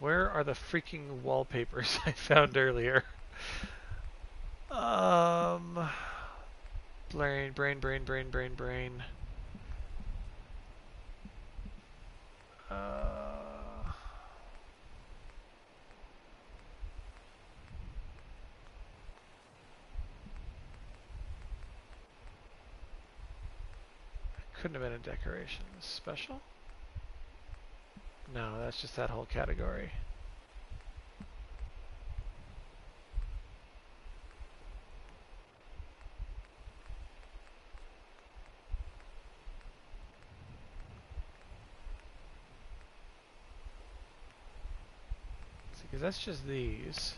Where are the freaking wallpapers I found earlier? Brain, brain, brain, brain, brain, brain. Couldn't have been a decorations. Special? No, that's just that whole category. Because that's just these.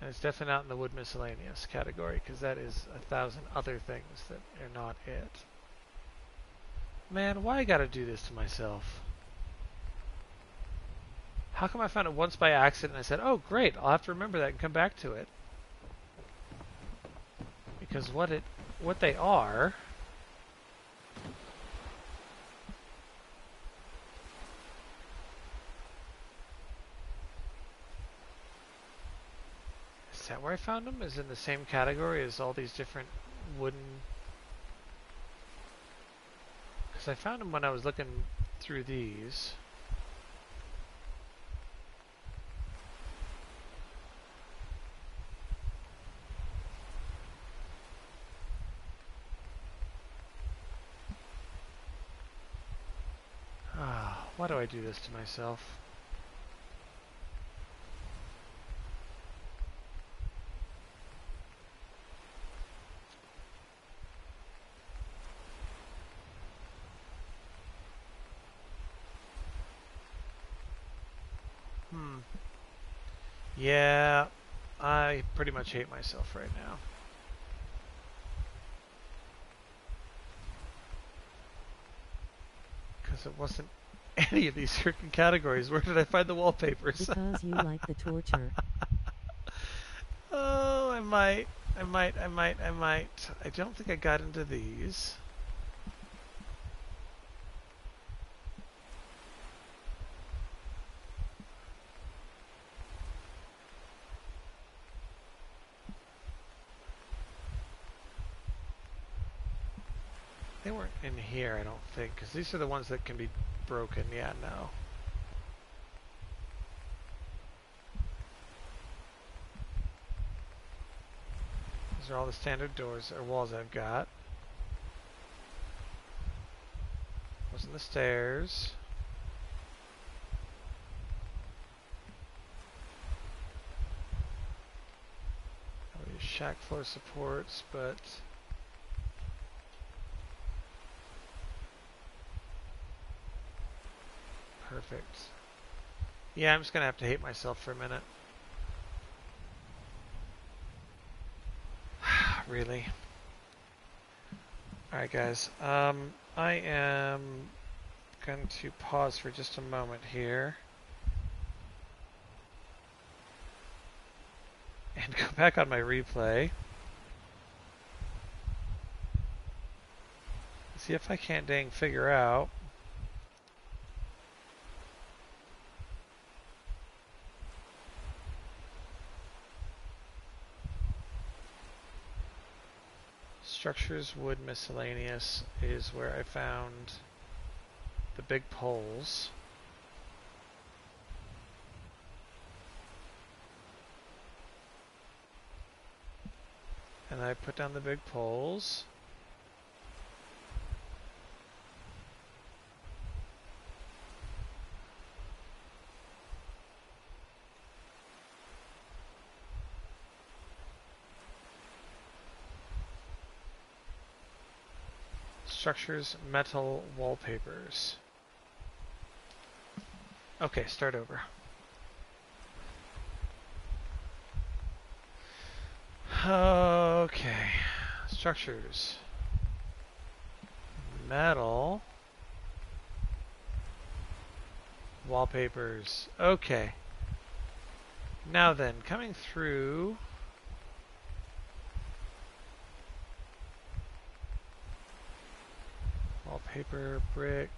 And it's definitely not in the wood miscellaneous category, because that is 1,000 other things that are not it. Man, why I gotta do this to myself? How come I found it once by accident and I said, oh great, I'll have to remember that and come back to it? Because what they are is that where I found them? Is in the same category as all these different wooden... Because I found them when I was looking through these. Ah, why do I do this to myself? Yeah, I pretty much hate myself right now. Because it wasn't any of these freaking categories. Where did I find the wallpapers? Because you like the torture. Oh, I might. I don't think I got into these. They weren't in here, I don't think, because these are the ones that can be broken. Yeah, no. These are all the standard doors or walls I've got. Wasn't the stairs. Shack floor supports, but perfect. Yeah, I'm just gonna have to hate myself for a minute. Really? Alright guys, I am going to pause for just a moment here and go back on my replay. See if I can't dang figure out Structures, wood, miscellaneous is where I found the big poles. And I put down the big poles. Structures, metal, wallpapers. Okay, start over. Okay, structures, metal, wallpapers. Okay. Now then, coming through. Wallpaper, brick.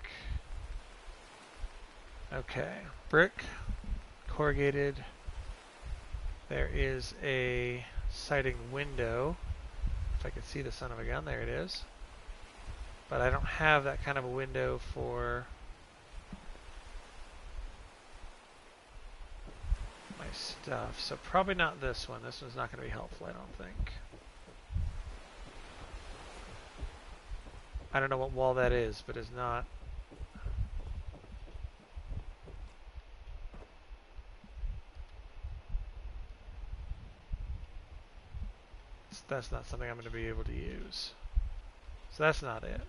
Okay, brick, corrugated. There is a siding window. If I could see the son of a gun, there it is. But I don't have that kind of a window for my stuff. So probably not this one. This one's not going to be helpful, I don't think. I don't know what wall that is, but it's not. That's not something I'm going to be able to use. So that's not it.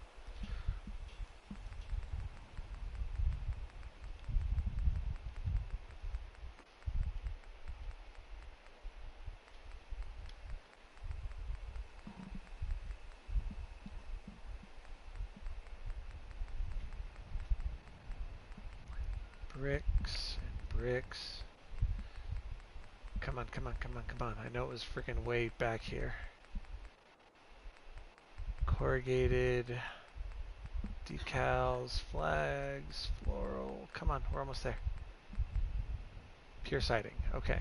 Bricks and bricks. Come on, come on, come on, come on. I know it was freaking way back here. Corrugated, decals, flags, floral. Come on, we're almost there. Pure siding. Okay.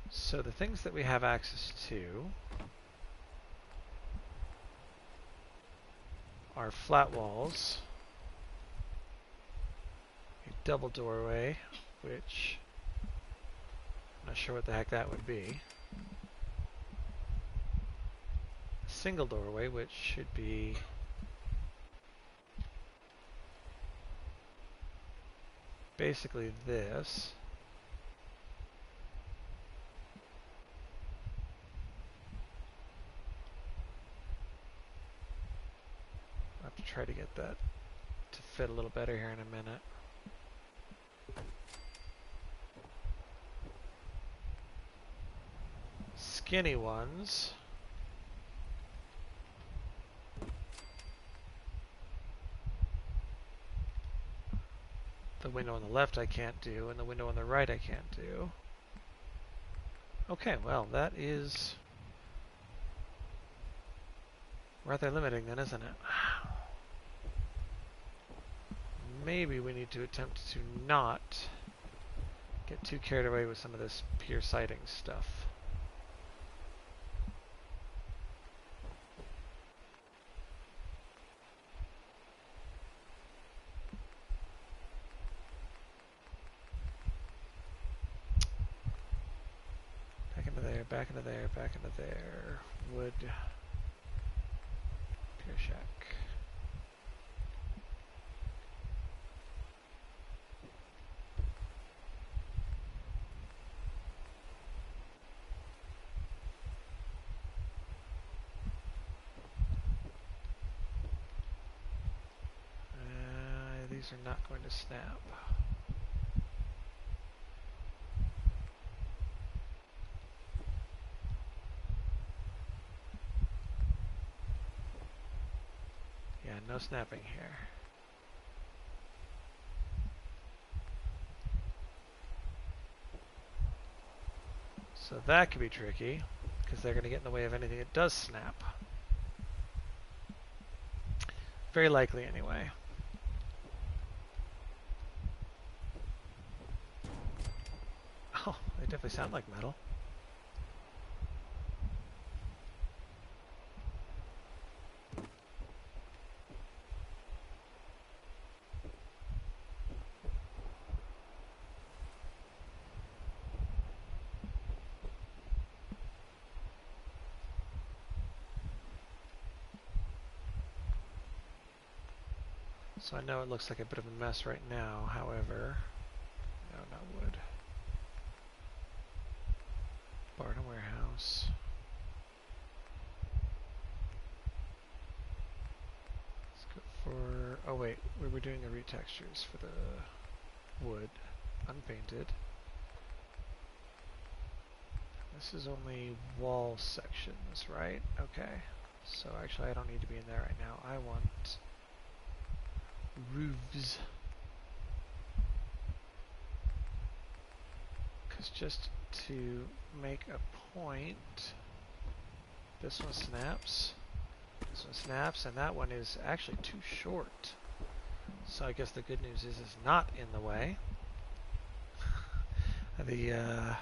So the things that we have access to are flat walls, a double doorway, which I'm not sure what the heck that would be. A single doorway, which should be basically this. I'll have to try to get that to fit a little better here in a minute. Skinny ones. The window on the left I can't do, and the window on the right I can't do. Okay, well, that is rather limiting then, isn't it? Maybe we need to attempt to not get too carried away with some of this pure siding stuff. Back into there, back into there. Wood. Pure shack. These are not going to snap. No snapping here. So that could be tricky, because they're going to get in the way of anything that does snap. Very likely, anyway. Oh, they definitely sound like metal. So I know it looks like a bit of a mess right now, however, no, not wood. Barn and warehouse. Let's go for, oh wait, we were doing the retextures for the wood, unpainted. This is only wall sections, right? Okay. So actually I don't need to be in there right now. I want roofs. Because just to make a point, this one snaps, and that one is actually too short. So I guess the good news is it's not in the way. The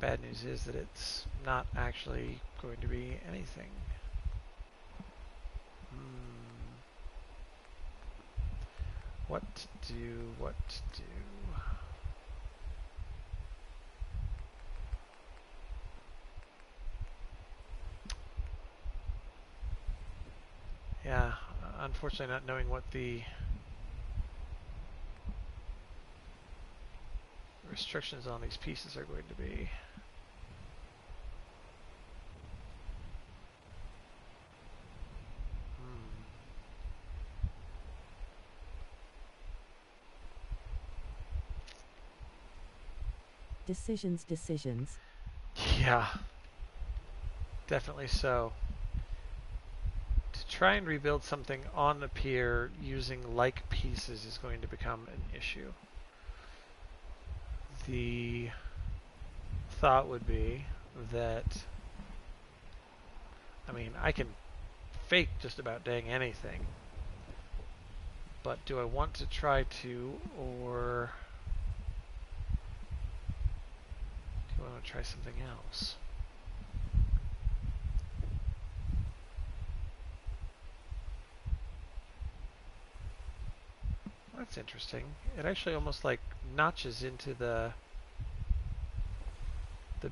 bad news is that it's not actually going to be anything. What to do, what to do? Yeah, unfortunately not knowing what the restrictions on these pieces are going to be. Decisions. Yeah, definitely so. To try and rebuild something on the pier using like pieces is going to become an issue. The thought would be that, I mean, I can fake just about dang anything, but do I want to try to, or do I want to try something else? That's interesting. It actually almost like notches into the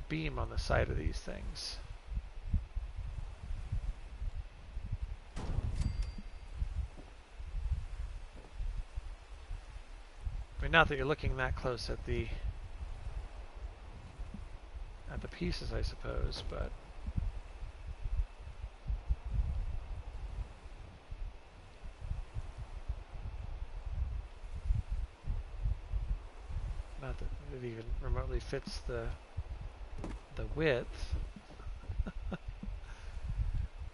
beam on the side of these things. I mean, not that you're looking that close at the pieces, I suppose, but not that it even remotely fits the width.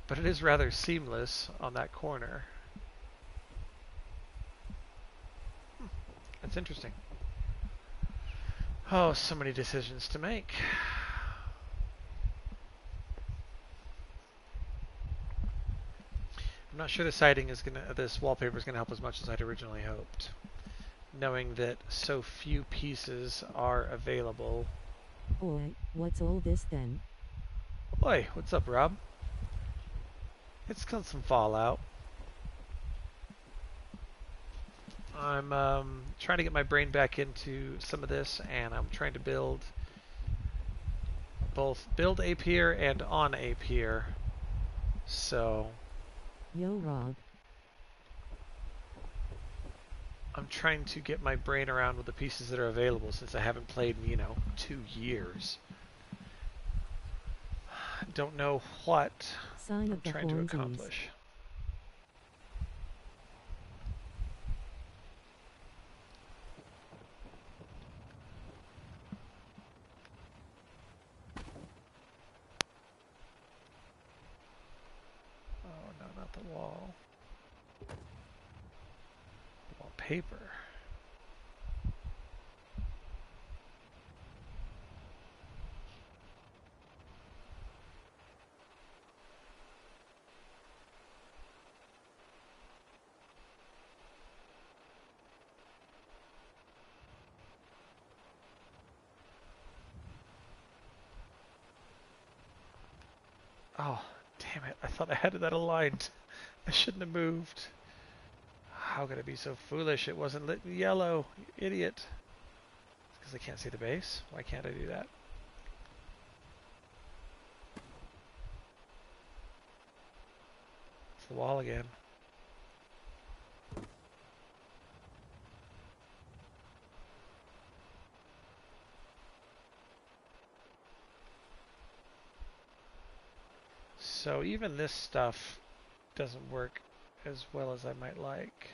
But it is rather seamless on that corner. That's interesting. Oh, so many decisions to make. I'm not sure the siding is gonna, this wallpaper is gonna help as much as I'd originally hoped, knowing that so few pieces are available. Oi, what's all this then? Oi, what's up, Rob? It's got some Fallout. I'm trying to get my brain back into some of this, and I'm trying to build a pier and on a pier. So Yo, Rob. I'm trying to get my brain around with the pieces that are available since I haven't played in, 2 years. Don't know what I'm trying to accomplish. Oh no, not the wall. The wallpaper. Oh, damn it. I thought I had that aligned. I shouldn't have moved. How could I be so foolish? It wasn't lit in yellow. You idiot. It's because I can't see the base? Why can't I do that? It's the wall again. So even this stuff doesn't work as well as I might like.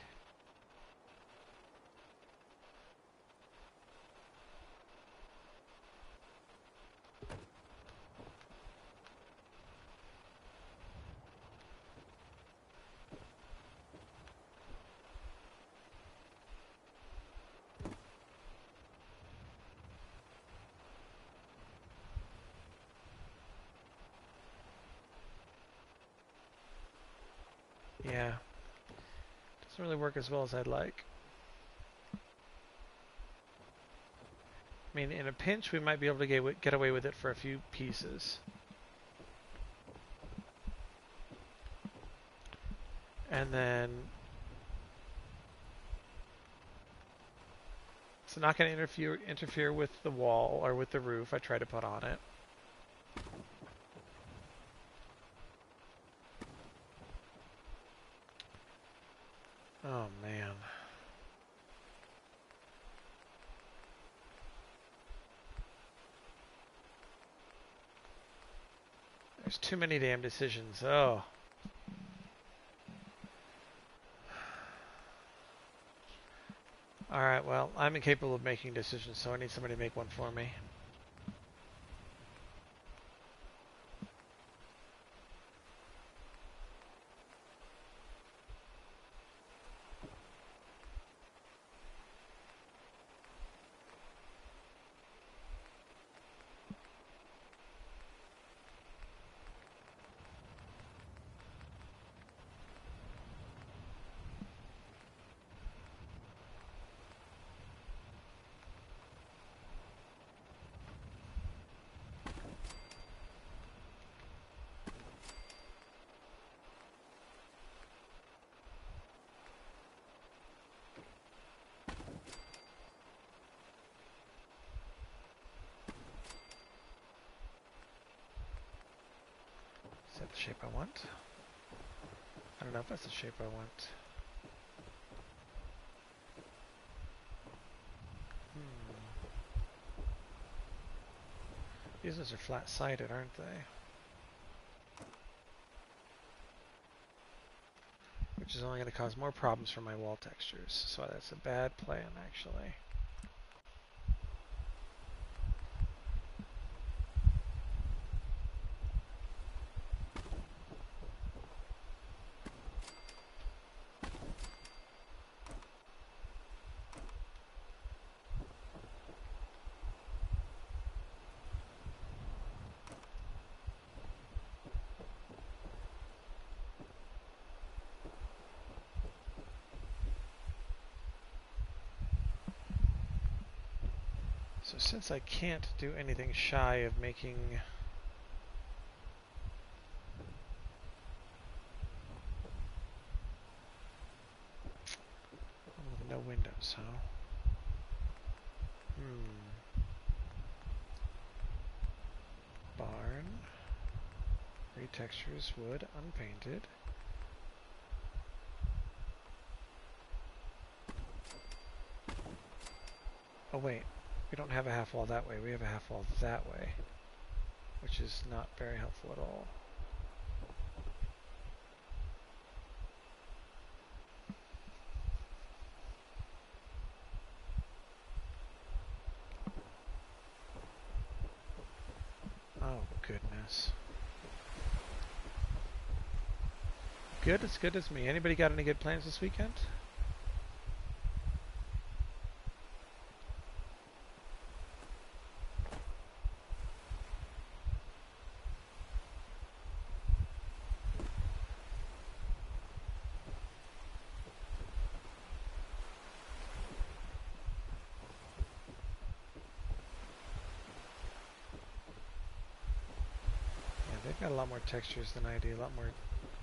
Yeah, doesn't really work as well as I'd like. I mean, in a pinch, we might be able to get away with it for a few pieces. And then, it's not going to interfere with the wall or with the roof I try to put on it. Oh man. There's too many damn decisions. Oh. Alright, well, I'm incapable of making decisions, so I need somebody to make one for me. Is that the shape I want? I don't know if that's the shape I want. These ones are flat-sided, aren't they? Which is only going to cause more problems for my wall textures. So that's a bad plan, actually. So since I can't do anything shy of making no windows, huh? Barn. Retextures, wood, unpainted. Oh wait, we don't have a half wall that way, we have a half wall that way. Which is not very helpful at all. Oh goodness. Good as me. Anybody got any good plans this weekend? They've got a lot more textures than I do, a lot more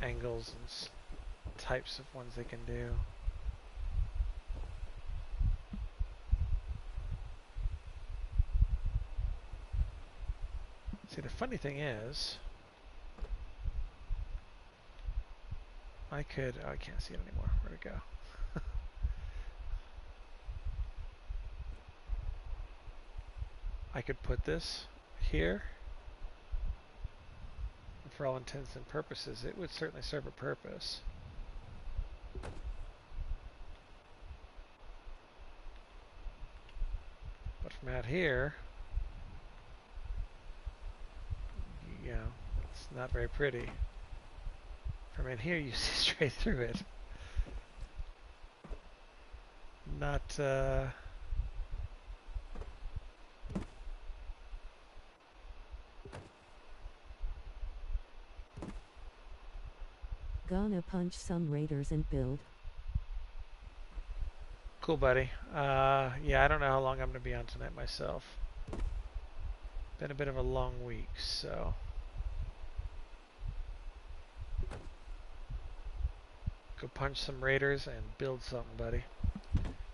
angles and types of ones they can do. See, the funny thing is, I could, oh, I can't see it anymore. Where'd it go? I could put this here. for all intents and purposes, it would certainly serve a purpose. But from out here, you know, it's not very pretty. From in here, you see straight through it. Not, Gonna punch some raiders and build. Cool, buddy. Yeah, I don't know how long I'm going to be on tonight myself. Been a bit of a long week, so... Go punch some raiders and build something, buddy.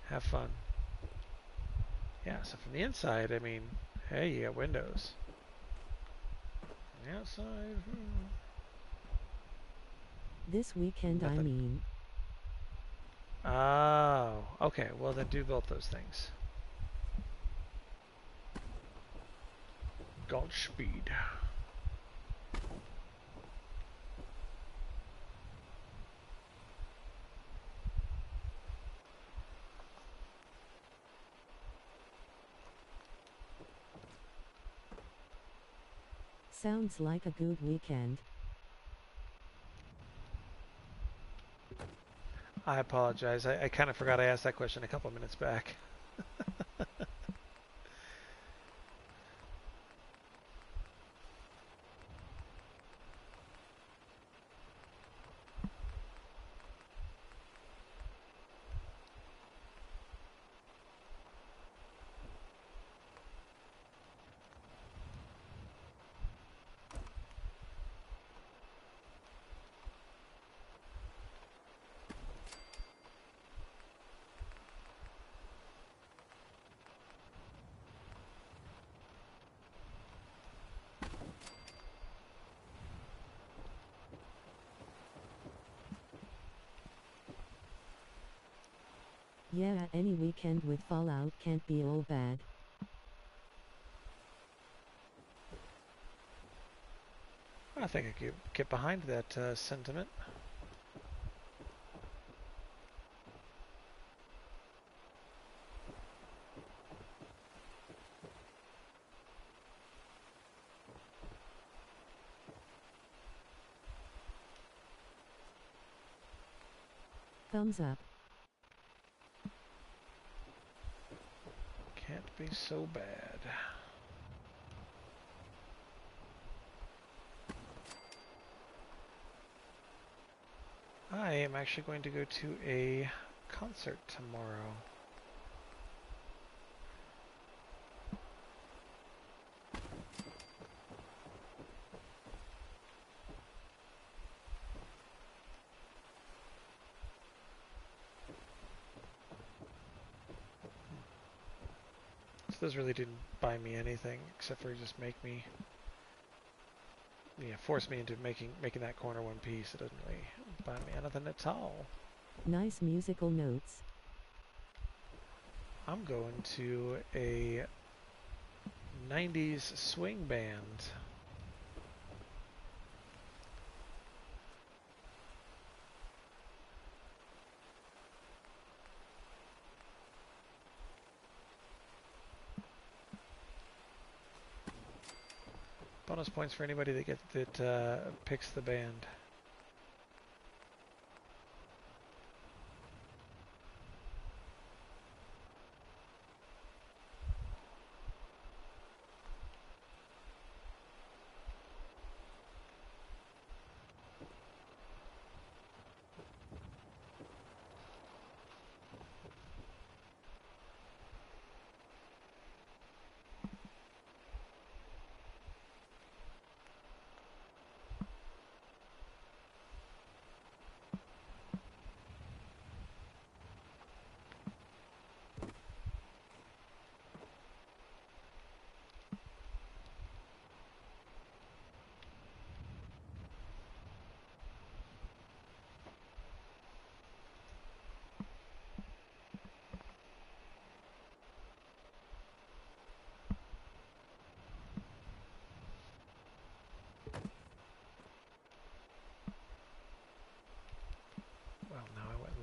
Have fun. Yeah, so from the inside, I mean, hey, you got windows. From the outside... This weekend, Nothing. I mean. Oh, okay. Well, then do both those things. Godspeed. Sounds like a good weekend. I apologize. I kind of forgot I asked that question a couple minutes back. Yeah, any weekend with Fallout can't be all bad. I think I could get behind that sentiment. Thumbs up. Can't be so bad. I am actually going to go to a concert tomorrow. So this really didn't buy me anything except for just make me, force me into making that corner one piece. It doesn't really buy me anything at all. Nice musical notes. I'm going to a 90s swing band. Bonus points for anybody that picks the band.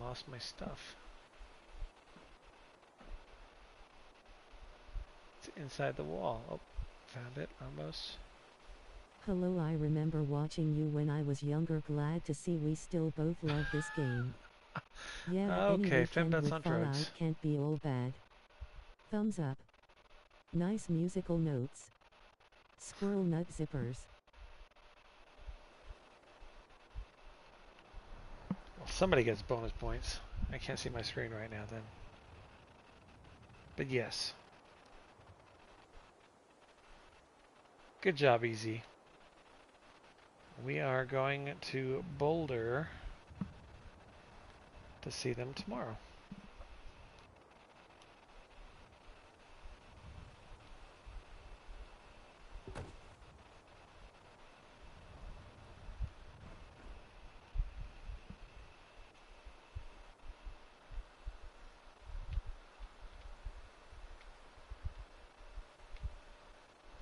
lost my stuff. It's inside the wall. Oh, found it almost. Hello, I remember watching you when I was younger. Glad to see we still both love this game. Yeah, any Okay, weekend Fembots with on Fallout drugs. can't be all bad. Thumbs up. Nice musical notes. Squirrel nut zippers. Well, somebody gets bonus points. I can't see my screen right now then. But yes. Good job, Easy. We are going to Boulder to see them tomorrow.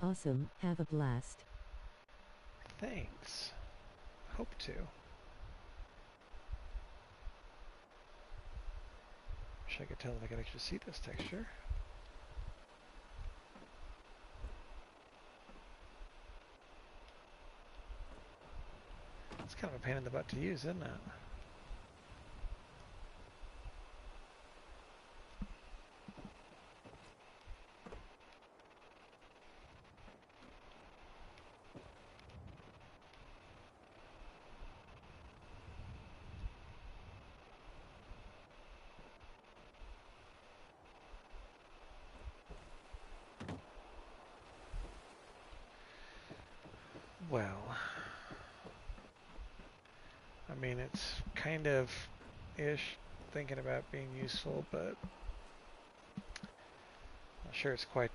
Awesome, have a blast. Thanks. Hope to. Wish I could tell if I could actually see this texture. It's kind of a pain in the butt to use, isn't it? Well, I mean, it's kind of ish thinking about being useful, but not sure it's quite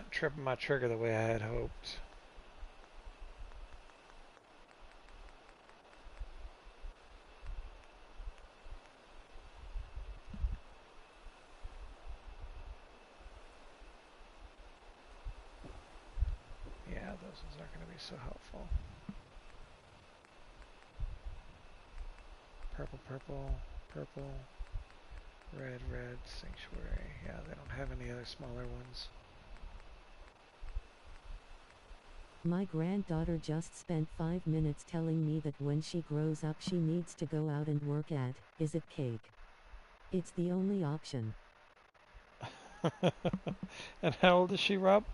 tripping my trigger the way I had hoped. Yeah, those ones aren't going to be so helpful. Purple, purple, purple, red, red, sanctuary. Yeah, they don't have any other smaller ones. My granddaughter just spent 5 minutes telling me that when she grows up she needs to go out and work at, is it cake? It's the only option. And how old is she, Rob?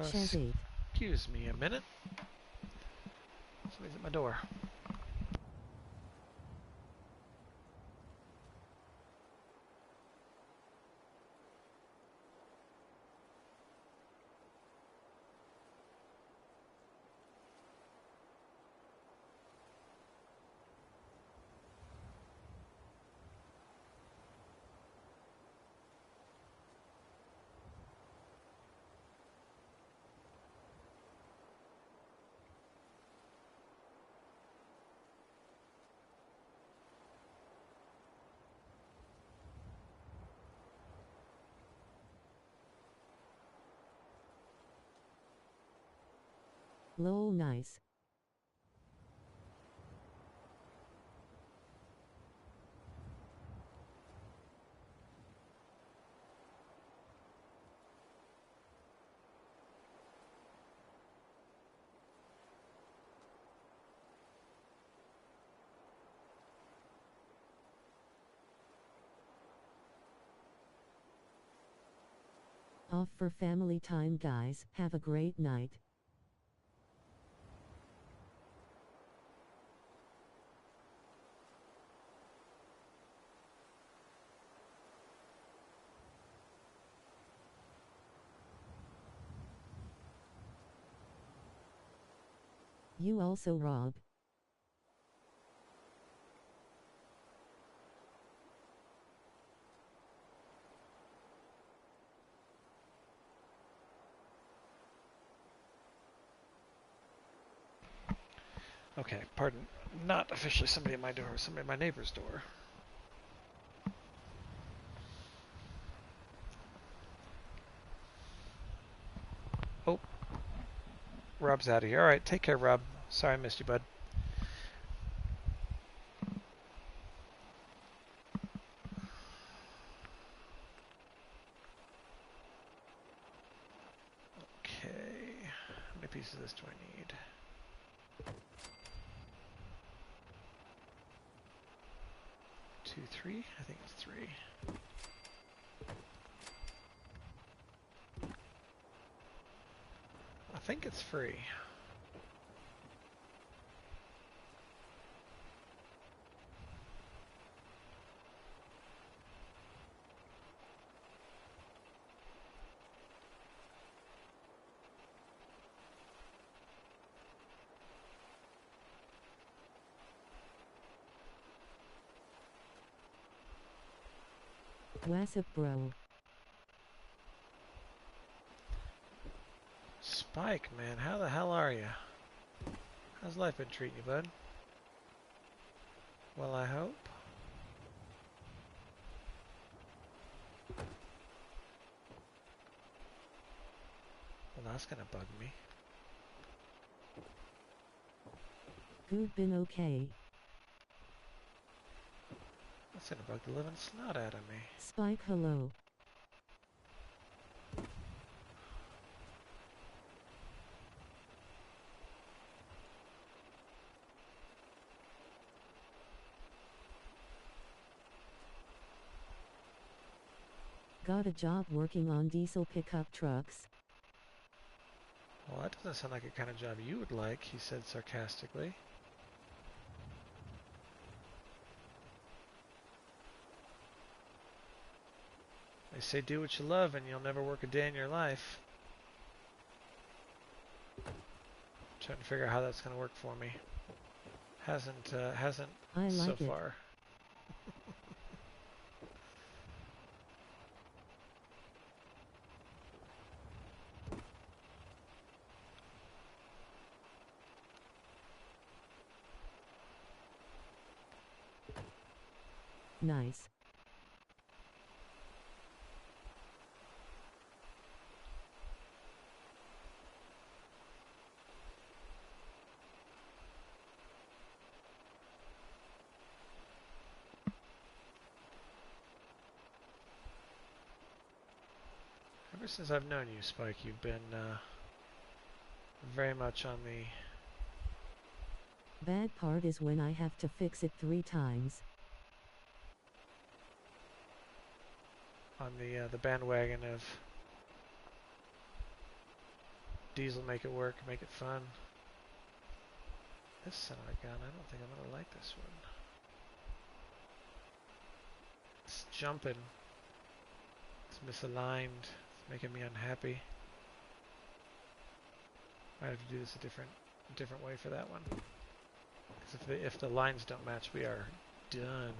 Shazzy. Excuse me a minute. Somebody's at my door. Lol, nice. Off for family time, guys. Have a great night. You also, Rob. Okay, pardon. Not officially somebody at my door, somebody at my neighbor's door. Rob's out of here. All right, take care, Rob. Sorry I missed you, bud. Okay. How many pieces of this do I need? 2, 3? I think it's 3. I think it's free. What's up, bro? Spike, man, how the hell are you? How's life been treating you, bud? Well, I hope. Well, that's gonna bug me. Good, been okay. That's gonna bug the living snot out of me. Spike, hello. Got a job working on diesel pickup trucks. Well, that doesn't sound like a kind of job you would like, he said sarcastically. They say do what you love and you'll never work a day in your life. I'm trying to figure out how that's going to work for me. Hasn't I so like it. far. Nice. Ever since I've known you, Spike, you've been very much on the Bad part is when I have to fix it 3 times. the bandwagon of Diesel, make it work, make it fun. This son of a gun, I don't think I'm gonna like this one. It's jumping. It's misaligned. It's making me unhappy. Might have to do this a different way for that one. Because if the lines don't match, we are done.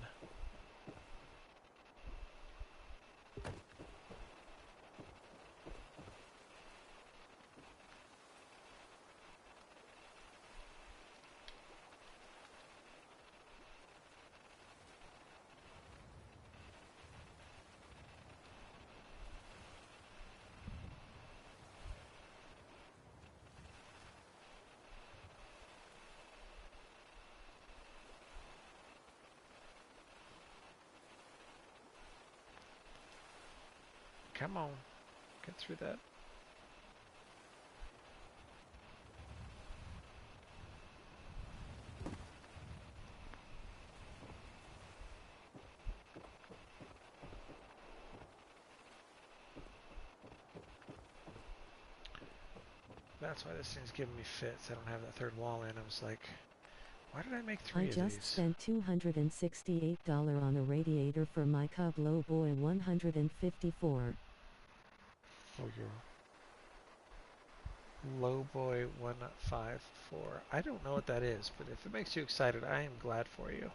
Come on, get through that. That's why this thing's giving me fits. I don't have that third wall in. I was like, why did I make 3 I of just these? spent $268 on a radiator for my Cub Lowboy 154. Oh, your Lowboy 154. I don't know what that is, but if it makes you excited, I am glad for you.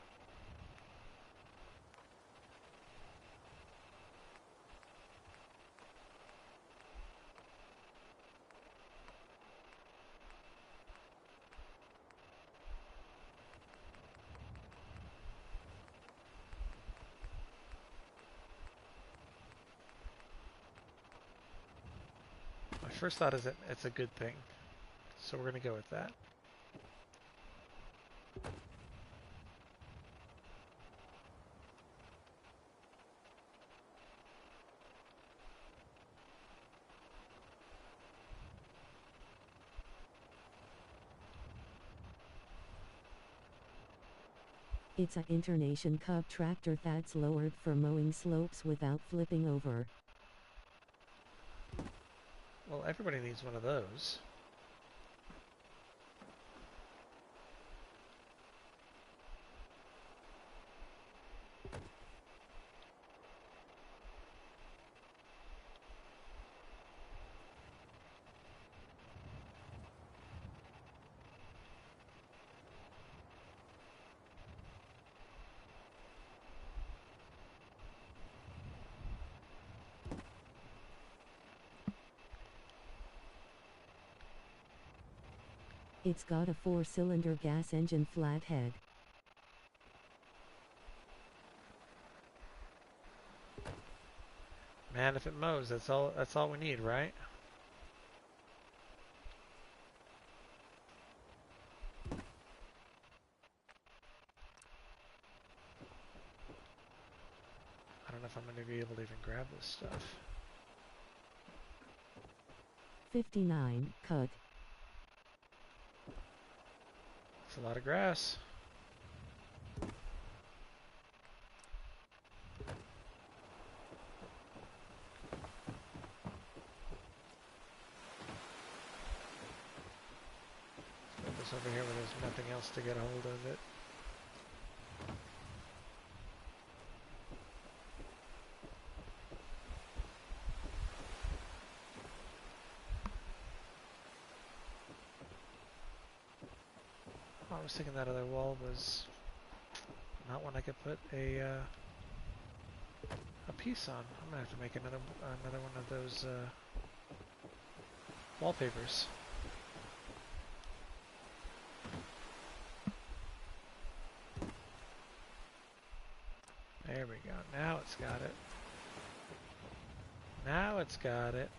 My first thought is that it's a good thing. So we're going to go with that. It's a Internation Cup tractor that's lowered for mowing slopes without flipping over. Well, everybody needs one of those. It's got a 4-cylinder gas engine flathead. Man, if it mows, that's all we need, right? I don't know if I'm going to be able to even grab this stuff. 59, cut. It's a lot of grass. Put this over here where there's nothing else to get a hold of it. Oh, I was thinking that other wall was not one I could put a piece on. I'm gonna have to make another one of those wallpapers. There we go. Now it's got it. Now it's got it.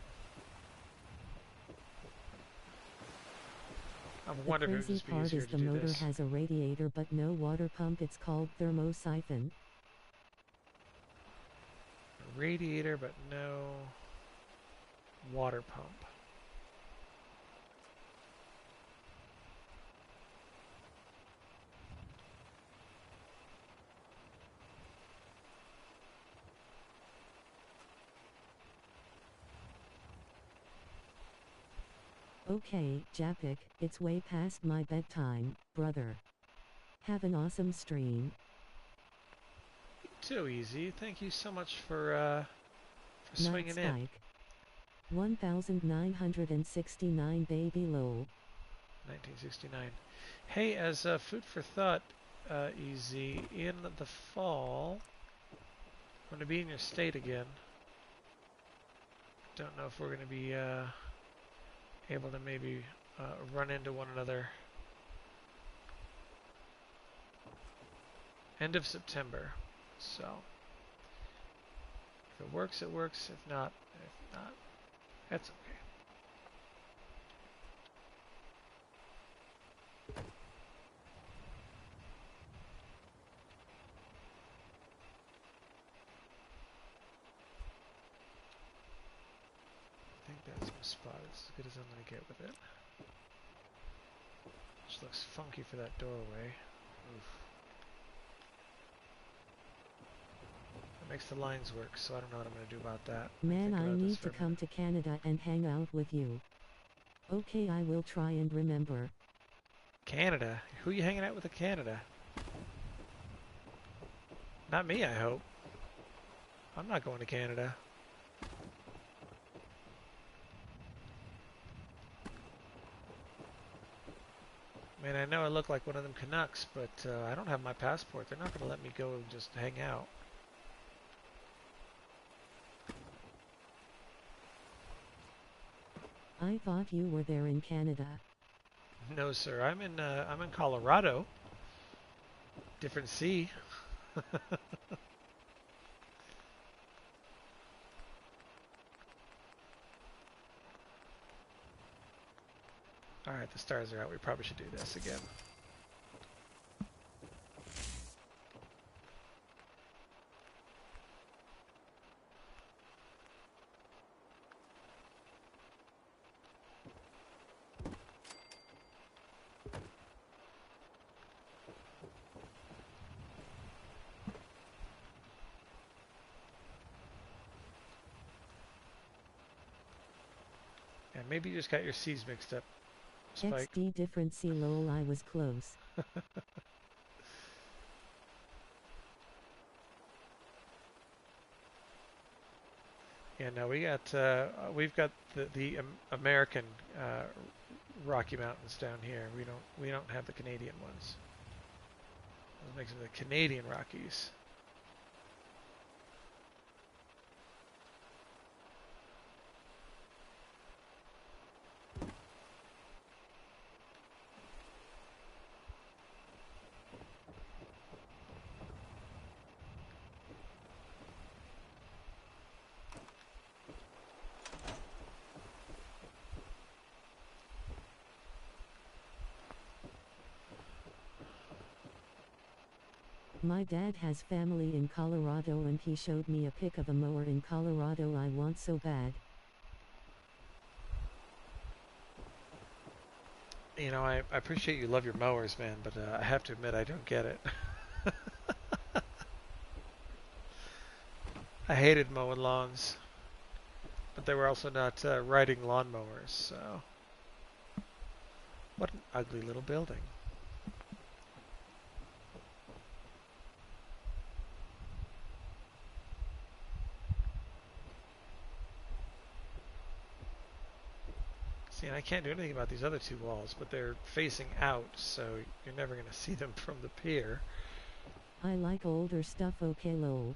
I'm The wondering if it would crazy just be part easier is to the do motor this. has a radiator but no water pump. It's called thermosiphon. Radiator, but no water pump. Okay, Japik, it's way past my bedtime, brother. Have an awesome stream. Too easy. Thank you so much for Night swinging in. Spike. 1969 baby lol. 1969. Hey, as food for thought, Easy, in the fall, I'm going to be in your state again. Don't know if we're going to be able to maybe run into one another. End of September. So, if it works, it works. If not, that's okay. I think that's my spot. It's as good as I'm going to get with it. Which looks funky for that doorway. Oof. It makes the lines work, so I don't know what I'm going to do about that. Man, I Think about this need for to a come minute. to Canada and hang out with you. Okay, I will try and remember. Canada? Who are you hanging out with in Canada? Not me, I hope. I'm not going to Canada. I mean, I know I look like one of them Canucks, but I don't have my passport. They're not going to let me go and just hang out. I thought you were there in Canada. No, sir. I'm in Colorado. Different sea. Alright, the stars are out. We probably should do this again. And maybe you just got your C's mixed up, Spike. XD different C lol, I was close. Yeah, no, we've got the American Rocky Mountains down here. We don't have the Canadian ones. That makes them the Canadian Rockies. My dad has family in Colorado and he showed me a pic of a mower in Colorado I want so bad. You know, I appreciate you love your mowers, man, but I have to admit I don't get it. I hated mowing lawns, but they were also not riding lawnmowers, so... What an ugly little building. See, and I can't do anything about these other two walls, but they're facing out, so you're never going to see them from the pier. I like older stuff, okay lol.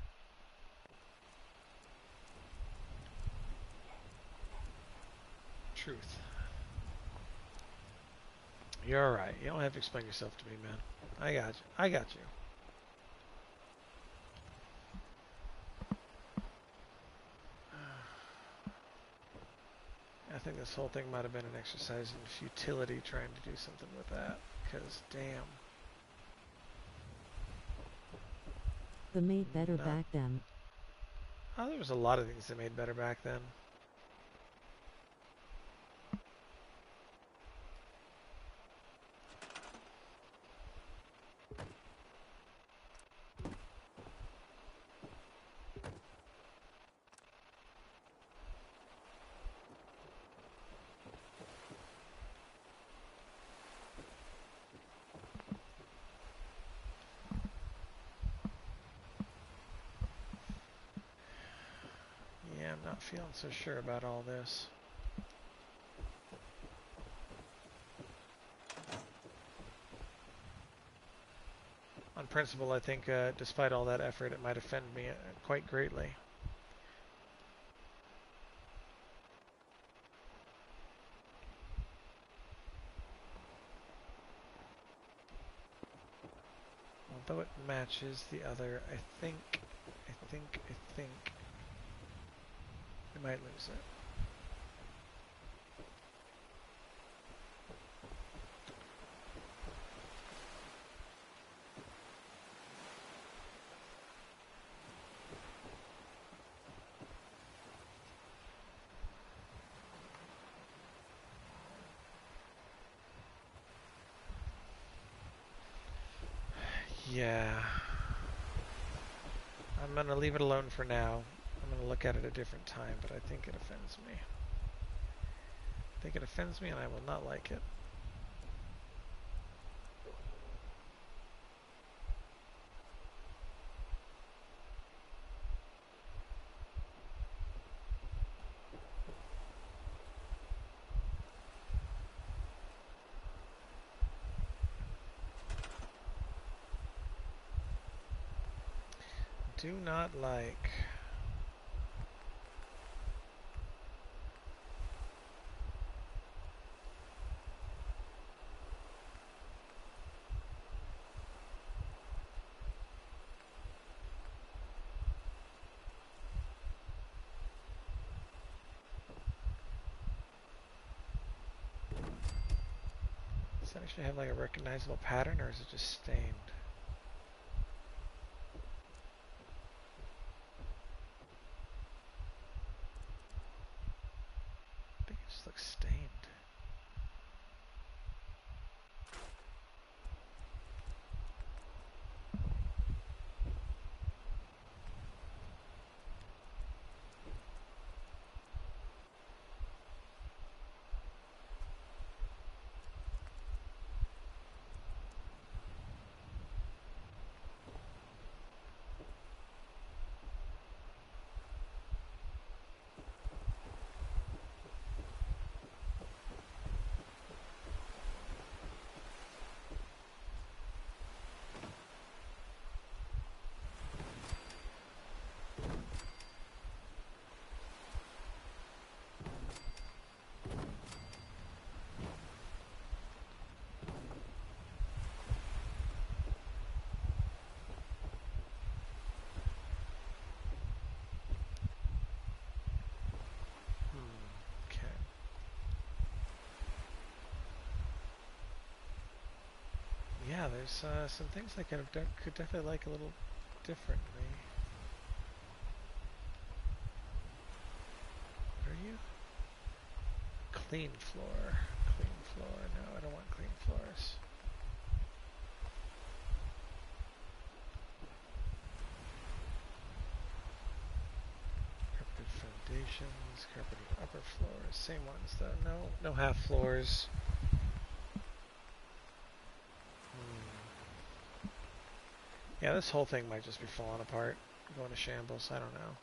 Truth. You're alright. You don't have to explain yourself to me, man. I got you. I got you. I think this whole thing might have been an exercise in futility trying to do something with that. Because, damn. The made better back then. Oh, there was a lot of things that made better back then. Yeah, I'm not feeling so sure about all this. On principle, I think despite all that effort, it might offend me quite greatly. Although it matches the other, I think we might lose it. Yeah. I'm going to leave it alone for now. I'm going to look at it a different time, but I think it offends me. I think it offends me and I will not like it. Do not like. Does it actually have like a recognizable pattern, or is it just stained? I think it just looks stained. Okay. Yeah, there's some things I could definitely like a little differently. What are you? Clean floor. Clean floor. No, I don't want clean floors. Carpeted foundations, carpeted upper floors. Same ones though. No half floors. Yeah, this whole thing might just be falling apart, going to shambles. I don't know.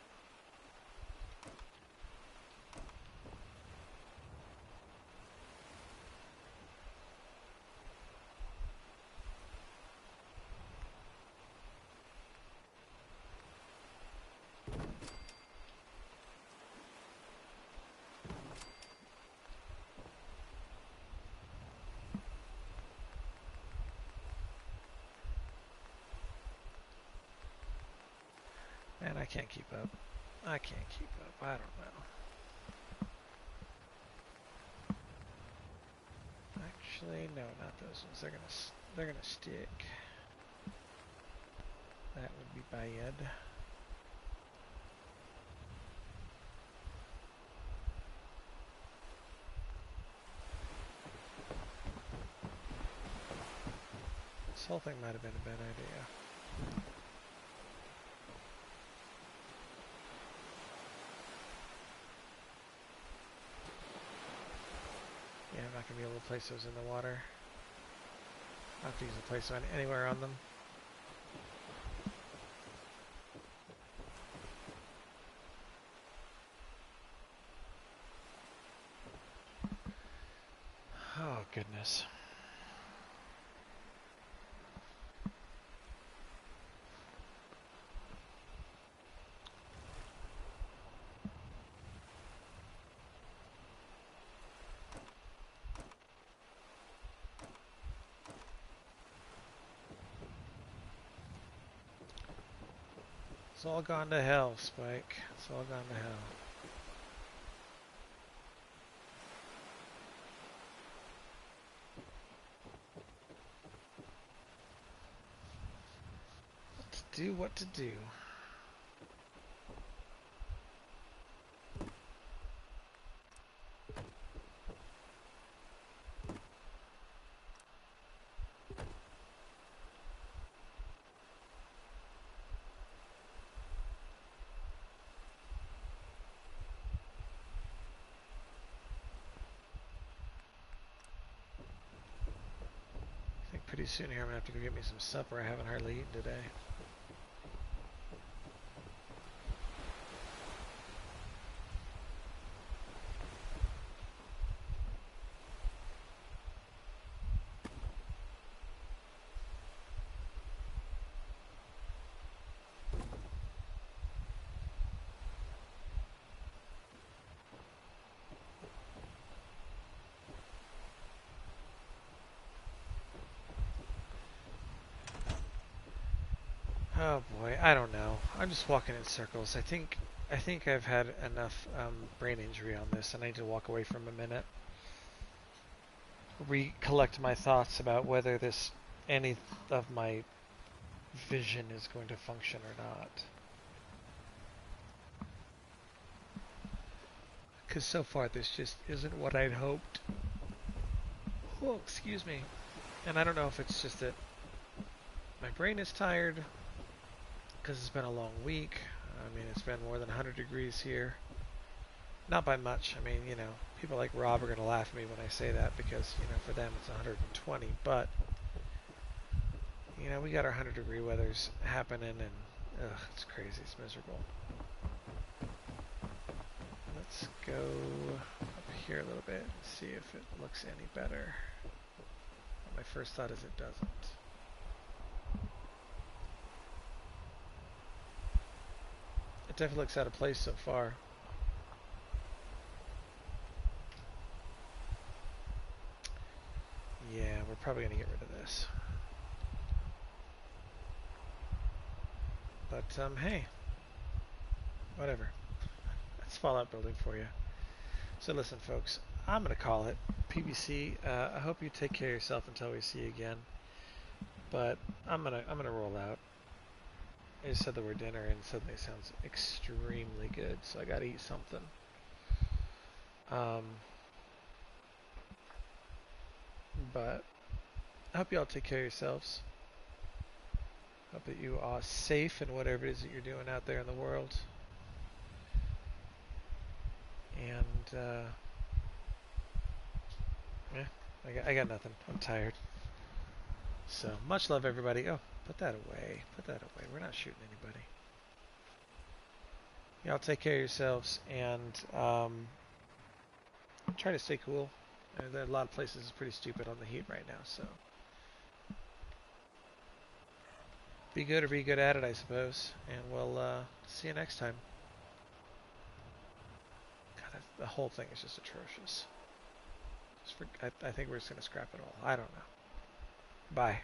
Man, I can't keep up. I can't keep up. I don't know. Actually, no, not those ones. They're gonna stick. That would be bad. This whole thing might have been a bad idea. Yeah, I'm not gonna be able to place those in the water. I'll have to use a place anywhere on them. Oh, goodness. It's all gone to hell, Spike. It's all gone to hell. What to do, what to do. Pretty soon here I'm gonna have to go get me some supper. I haven't hardly eaten today. Oh boy, I don't know. I'm just walking in circles. I think I've had enough brain injury on this, and I need to walk away from a minute. recollect my thoughts about whether any of my vision is going to function or not. Because so far this just isn't what I'd hoped. Oh, excuse me. And I don't know if it's just that my brain is tired because it's been a long week. I mean, it's been more than 100 degrees here. Not by much. I mean, people like Rob are going to laugh at me when I say that because, for them it's 120. But, we got our 100-degree weathers happening and, it's crazy. It's miserable. Let's go up here a little bit and see if it looks any better. My first thought is it doesn't. It definitely looks out of place so far. Yeah, we're probably going to get rid of this. But, hey. Whatever. That's Fallout building for you. So listen, folks. I'm going to call it. PBC, I hope you take care of yourself until we see you again. But I'm gonna roll out. I just said the word dinner and suddenly it sounds extremely good, so I gotta eat something. But I hope you all take care of yourselves. Hope that you are safe in whatever it is that you're doing out there in the world. And I got nothing. I'm tired. So much love, everybody. Oh, put that away. Put that away. We're not shooting anybody. Y'all take care of yourselves and try to stay cool. There are a lot of places it's pretty stupid on the heat right now, so be good or be good at it, I suppose. And we'll see you next time. God, the whole thing is just atrocious. I think we're just gonna scrap it all. I don't know. Bye.